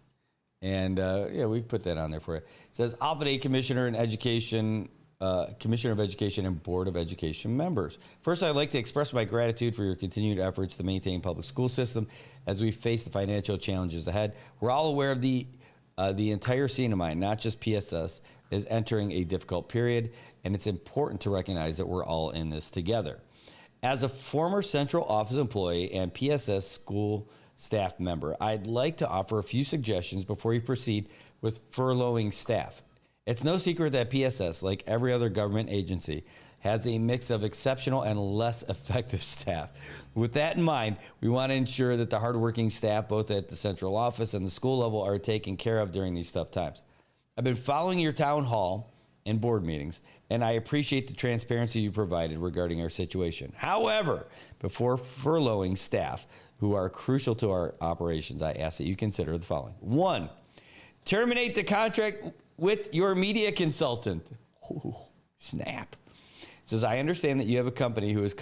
And yeah, we put that on there for you. It says Alpha Day Commissioner of Education and Board of Education members. First, I'd like to express my gratitude for your continued efforts to maintain public school system as we face the financial challenges ahead. We're all aware of the entire CNMI, not just PSS, is entering a difficult period, and it's important to recognize that we're all in this together. As a former central office employee and PSS school staff member, I'd like to offer a few suggestions before we proceed with furloughing staff. It's no secret that PSS, like every other government agency, has a mix of exceptional and less effective staff. With that in mind, we want to ensure that the hardworking staff, both at the central office and the school level, are taken care of during these tough times. I've been following your town hall and board meetings, and I appreciate the transparency you provided regarding our situation. However, before furloughing staff who are crucial to our operations, I ask that you consider the following. 1, terminate the contract with your media consultant. Ooh, snap. It says, I understand that you have a company who is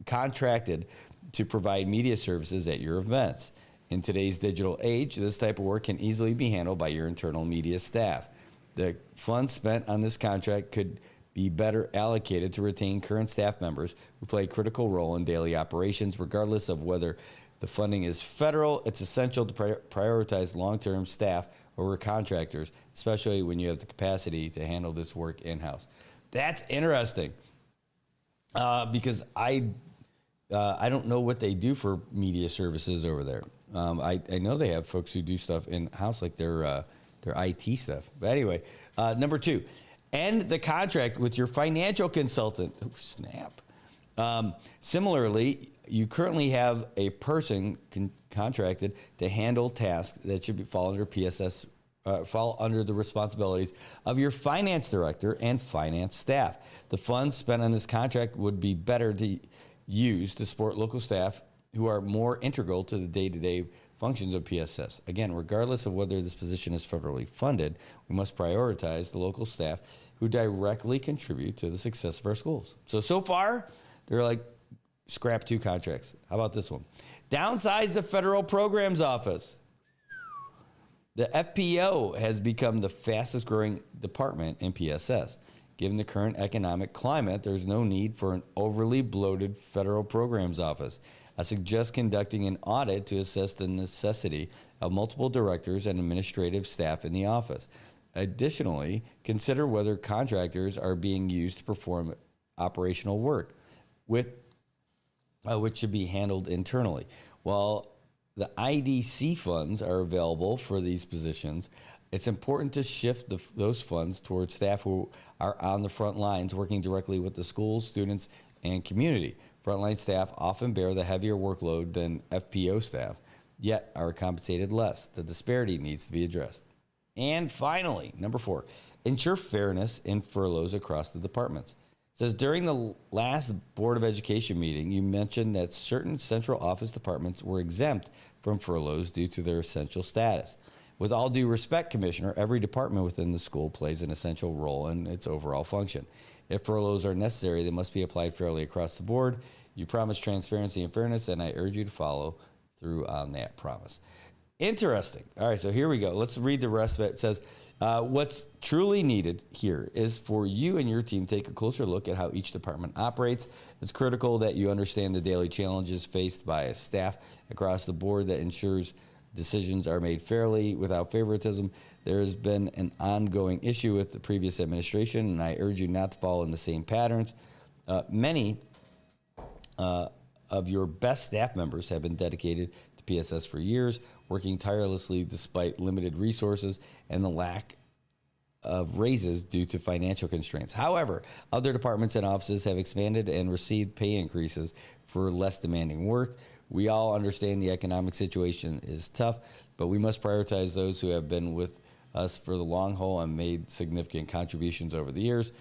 contracted to provide media services at your events. In today's digital age, this type of work can easily be handled by your internal media staff. The funds spent on this contract could be better allocated to retain current staff members who play a critical role in daily operations. Regardless of whether the funding is federal, it's essential to prioritize long-term staff over contractors, especially when you have the capacity to handle this work in-house. That's interesting because I don't know what they do for media services over there. I know they have folks who do stuff in-house, like their IT stuff. But anyway, number 2, end the contract with your financial consultant. Oh, snap. Similarly, you currently have a person contracted to handle tasks that should fall under PSS, fall under the responsibilities of your finance director and finance staff. The funds spent on this contract would be better to use to support local staff who are more integral to the day-to-day functions of PSS. Again, regardless of whether this position is federally funded, we must prioritize the local staff who directly contribute to the success of our schools. So far, they're like, scrap 2 contracts. How about this one? Downsize the federal programs office. The FPO has become the fastest growing department in PSS. Given the current economic climate, there's no need for an overly bloated federal programs office. I suggest conducting an audit to assess the necessity of multiple directors and administrative staff in the office. Additionally, consider whether contractors are being used to perform operational work, which should be handled internally. While the IDC funds are available for these positions, it's important to shift those funds towards staff who are on the front lines working directly with the schools, students, and community. Frontline staff often bear the heavier workload than FPO staff, yet are compensated less. The disparity needs to be addressed. And finally, number 4, ensure fairness in furloughs across the departments. It says, during the last Board of Education meeting, you mentioned that certain central office departments were exempt from furloughs due to their essential status. With all due respect, Commissioner, every department within the school plays an essential role in its overall function. If furloughs are necessary, they must be applied fairly across the board. You promised transparency and fairness, and I urge you to follow through on that promise. Interesting. All right, so here we go. Let's read the rest of it. It says, what's truly needed here is for you and your team to take a closer look at how each department operates. It's critical that you understand the daily challenges faced by a staff across the board that ensures decisions are made fairly without favoritism. There has been an ongoing issue with the previous administration, and I urge you not to follow in the same patterns. Many of your best staff members have been dedicated to PSS for years, working tirelessly despite limited resources and the lack of raises due to financial constraints. However, other departments and offices have expanded and received pay increases for less demanding work. We all understand the economic situation is tough, but we must prioritize those who have been with us for the long haul and made significant contributions over the years.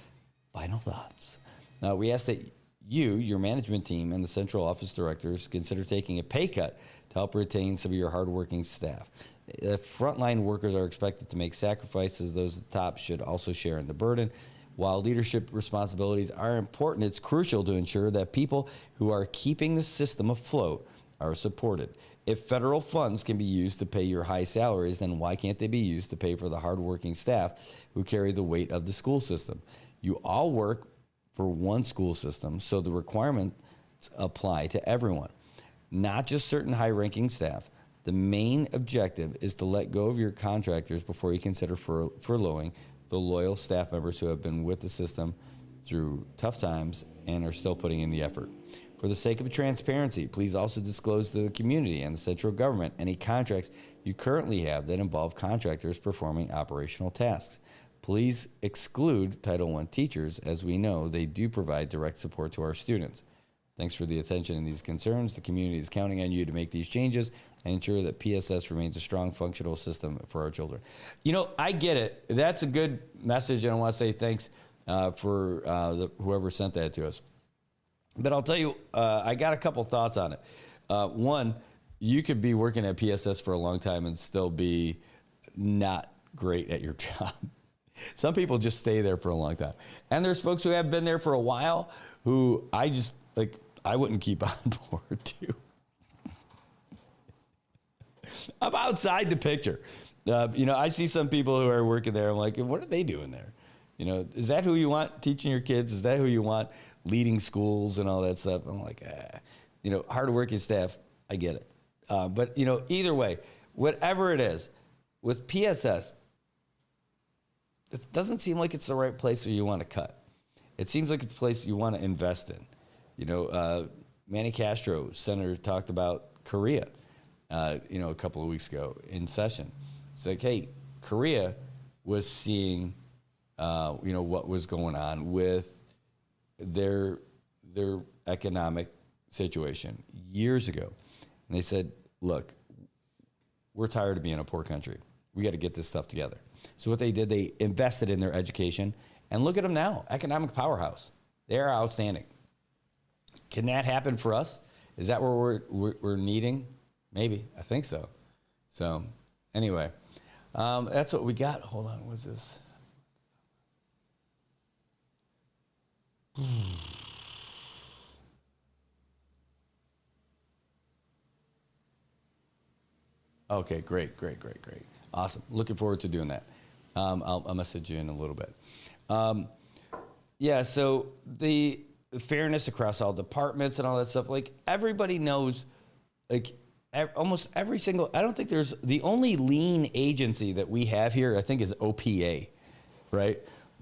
Final thoughts. Now, we ask that you, your management team, and the central office directors consider taking a pay cut to help retain some of your hardworking staff. If frontline workers are expected to make sacrifices, those at the top should also share in the burden. While leadership responsibilities are important, it's crucial to ensure that people who are keeping the system afloat are supported. If federal funds can be used to pay your high salaries, then why can't they be used to pay for the hardworking staff who carry the weight of the school system? You all work for one school system, so the requirements apply to everyone, not just certain high-ranking staff. The main objective is to let go of your contractors before you consider furloughing the loyal staff members who have been with the system through tough times and are still putting in the effort. For the sake of transparency, please also disclose to the community and the central government any contracts you currently have that involve contractors performing operational tasks. Please exclude Title I teachers, as we know they do provide direct support to our students. Thanks for the attention and these concerns. The community is counting on you to make these changes and ensure that PSS remains a strong, functional system for our children. You know, I get it. That's a good message, and I want to say thanks for whoever sent that to us. But I'll tell you, I got a couple thoughts on it. One, you could be working at PSS for a long time and still be not great at your job. Some people just stay there for a long time. And there's folks who have been there for a while who I just, I wouldn't keep on board too. I'm outside the picture. I see some people who are working there. I'm like, what are they doing there? Is that who you want teaching your kids? Is that who you want leading schools and all that stuff? I'm like, hardworking staff, I get it. But either way, whatever it is, with PSS, it doesn't seem like it's the right place where you want to cut. It seems like it's a place you want to invest in. Manny Castro, Senator, talked about Korea, a couple of weeks ago in session. It's like, hey, Korea was seeing, what was going on with their economic situation years ago. And they said, look, we're tired of being a poor country. We got to get this stuff together. So what they did, they invested in their education. And look at them now, economic powerhouse. They are outstanding. Can that happen for us? Is that where we're needing? Maybe. I think so. So anyway, that's what we got. Hold on. What's this? Okay, great. Awesome. Looking forward to doing that. I'll message you in a little bit. So the fairness across all departments and all that stuff, everybody knows, almost every single, I don't think there's, the only lean agency that we have here, I think, is OPA, right?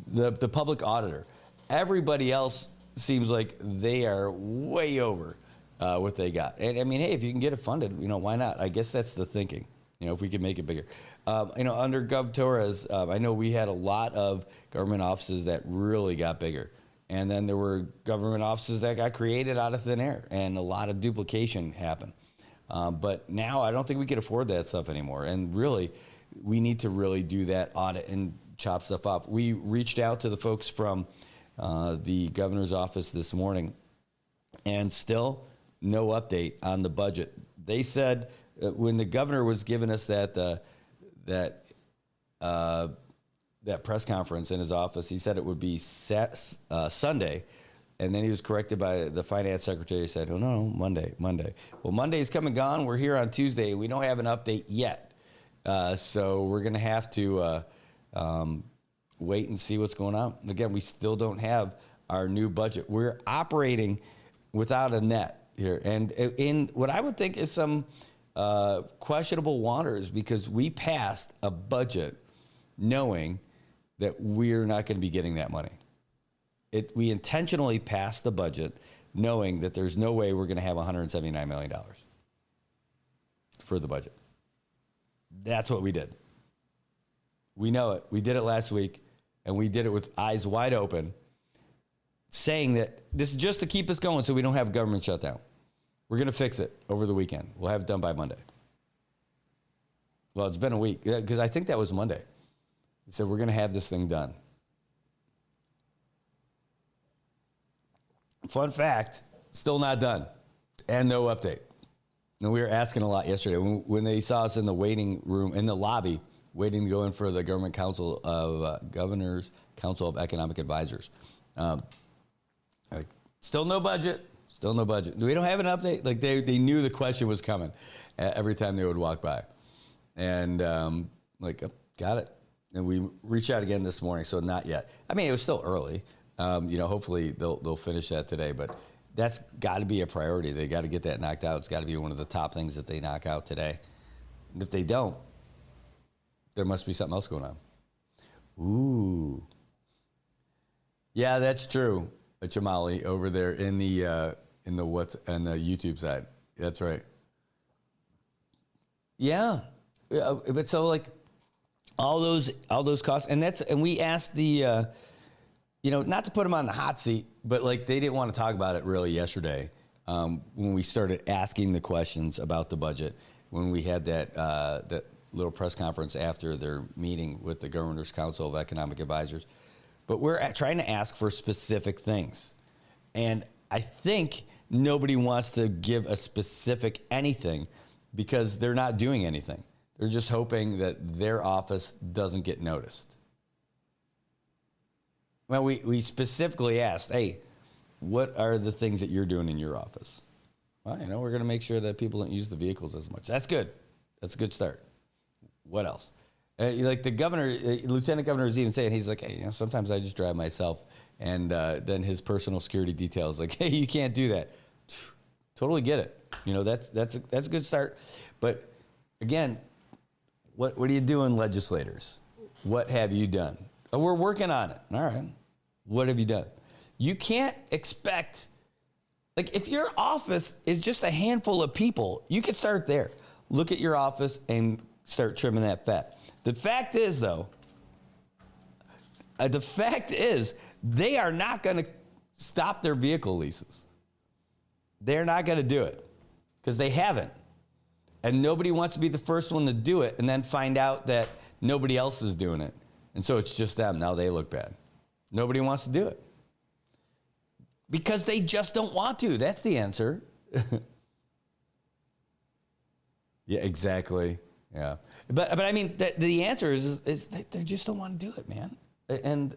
The public auditor. Everybody else seems like they are way over what they got. And I mean, hey, if you can get it funded, why not? I guess that's the thinking, if we could make it bigger. Under Gov Torres, I know we had a lot of government offices that really got bigger. And then there were government offices that got created out of thin air, and a lot of duplication happened. But now I don't think we can afford that stuff anymore. And really, we need to really do that audit and chop stuff up. We reached out to the folks from the governor's office this morning, and still no update on the budget. They said when the governor was giving us that press conference in his office, he said it would be Sunday, and then he was corrected by the finance secretary. He said, oh, no, Monday. Well, Monday's come and gone. We're here on Tuesday. We don't have an update yet. So we're going to have to wait and see what's going on. Again, we still don't have our new budget. We're operating without a net here. And in what I would think is some questionable waters, because we passed a budget knowing that we're not going to be getting that money. We intentionally passed the budget knowing that there's no way we're going to have $179 million for the budget. That's what we did. We know it. We did it last week, and we did it with eyes wide open, saying that this is just to keep us going so we don't have a government shutdown. We're going to fix it over the weekend. We'll have it done by Monday. Well, it's been a week, because I think that was Monday. He said, we're going to have this thing done. Fun fact, still not done, and no update. And we were asking a lot yesterday. When they saw us in the waiting room, in the lobby, waiting to go in for the Government Council of Governors Council of Economic Advisors. Still no budget. Still no budget. We don't have an update. Like they knew the question was coming every time they would walk by, and got it. And we reached out again this morning, so not yet. I mean, it was still early. Hopefully they'll finish that today, but that's got to be a priority. They got to get that knocked out. It's got to be one of the top things that they knock out today. And if they don't, there must be something else going on. Ooh. Yeah, that's true, Chamali, over there in the YouTube side. That's right. Yeah. But so like all those costs, and we asked the not to put them on the hot seat, but like they didn't want to talk about it really yesterday when we started asking the questions about the budget, when we had that little press conference after their meeting with the Governor's Council of Economic Advisors. But we're trying to ask for specific things. And I think nobody wants to give a specific anything because they're not doing anything. They're just hoping that their office doesn't get noticed. Well, we specifically asked, hey, what are the things that you're doing in your office? Well, we're going to make sure that people don't use the vehicles as much. That's good. That's a good start. What else? Like the governor, Lieutenant Governor is even saying, he's like, hey, sometimes I just drive myself. And then his personal security detail is like, hey, you can't do that. Totally get it. That's a good start. But again, what are you doing, legislators? What have you done? Oh, we're working on it. All right. What have you done? You can't expect, like if your office is just a handful of people, you can start there. Look at your office and start trimming that fat. The fact is, though, they are not going to stop their vehicle leases. They're not going to do it because they haven't. And nobody wants to be the first one to do it and then find out that nobody else is doing it. And so it's just them. Now they look bad. Nobody wants to do it because they just don't want to. That's the answer. Yeah, exactly. Yeah. But I mean, the answer is they just don't want to do it, man. And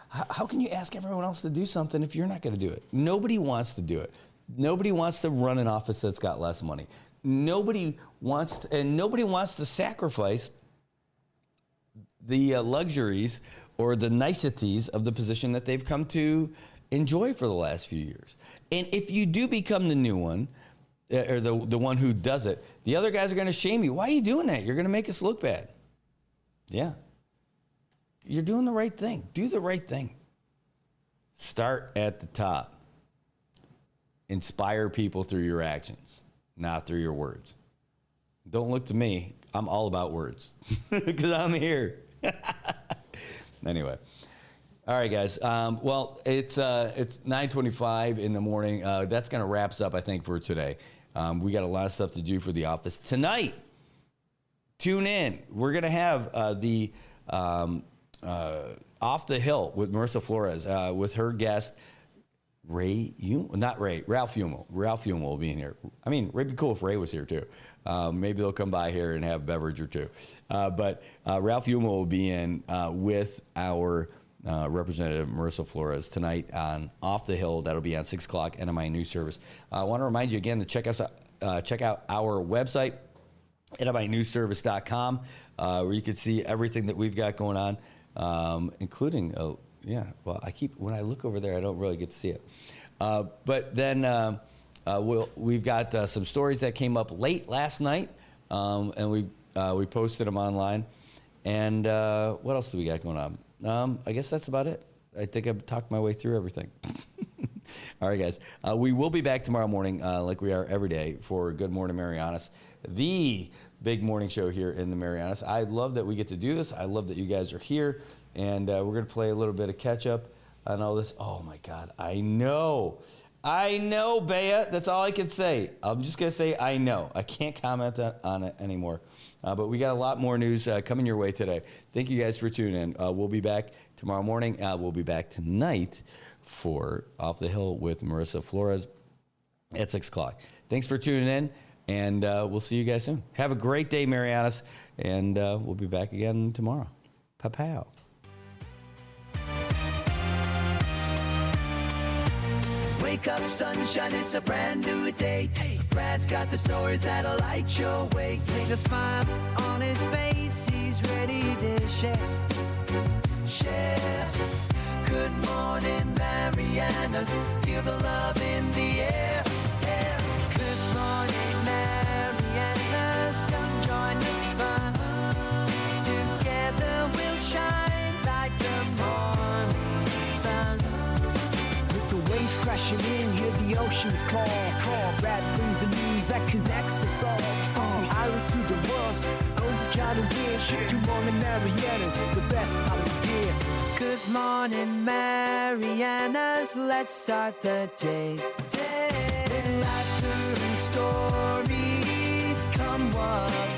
how can you ask everyone else to do something if you're not going to do it? Nobody wants to do it. Nobody wants to run an office that's got less money. Nobody wants to sacrifice the luxuries or the niceties of the position that they've come to enjoy for the last few years. And if you do become the new one, or the one who does it, the other guys are going to shame you. Why are you doing that? You're going to make us look bad. Yeah. You're doing the right thing. Do the right thing. Start at the top. Inspire people through your actions, not through your words. Don't look to me. I'm all about words because I'm here. Anyway. All right, guys. Well, it's 9:25 in the morning. That's going to wrap us up, I think, for today. We got a lot of stuff to do for the office tonight. Tune in. We're going to have the Off the Hill with Marissa Flores with her guest Ralph Humel. Ralph Humel will be in here. I mean, it'd be cool if Ray was here too. Maybe they'll come by here and have a beverage or two. But Ralph Humel will be in with our Representative Marissa Flores tonight on Off the Hill. That'll be on 6 o'clock, NMI News Service. I want to remind you again to check out our website, NMINewsService.com, where you can see everything that we've got going on, including, when I look over there, I don't really get to see it. But then we've got some stories that came up late last night, and we posted them online. And what else do we got going on? I guess that's about it. I think I've talked my way through everything. All right, guys. We will be back tomorrow morning, like we are every day, for Good Morning Marianas, the big morning show here in the Marianas. I love that we get to do this. I love that you guys are here. And we're going to play a little bit of catch-up on all this. Oh, my God. I know, Bea. That's all I can say. I'm just going to say I know. I can't comment on it anymore. But we got a lot more news coming your way today. Thank you guys for tuning in. We'll be back tomorrow morning. We'll be back tonight for Off the Hill with Marissa Flores at 6 o'clock. Thanks for tuning in, And we'll see you guys soon. Have a great day, Marianas. And we'll be back again tomorrow. Pa-pow. Wake up, sunshine, it's a brand new day. Brad's got the stories that'll light your way. Take a smile on his face, he's ready to share. Share. Good morning, Marianas. Feel the love in the air. Good morning, Marianas. Come join the fun. Together we'll shine like the morning sun. With the waves crashing in, hear the oceans call. Rap brings the news that connects us all. From the islands to the world, goes the kind of wish. Good morning, Marianas, the best time of year. Good morning, Marianas. Let's start the day. With laughter and stories, come what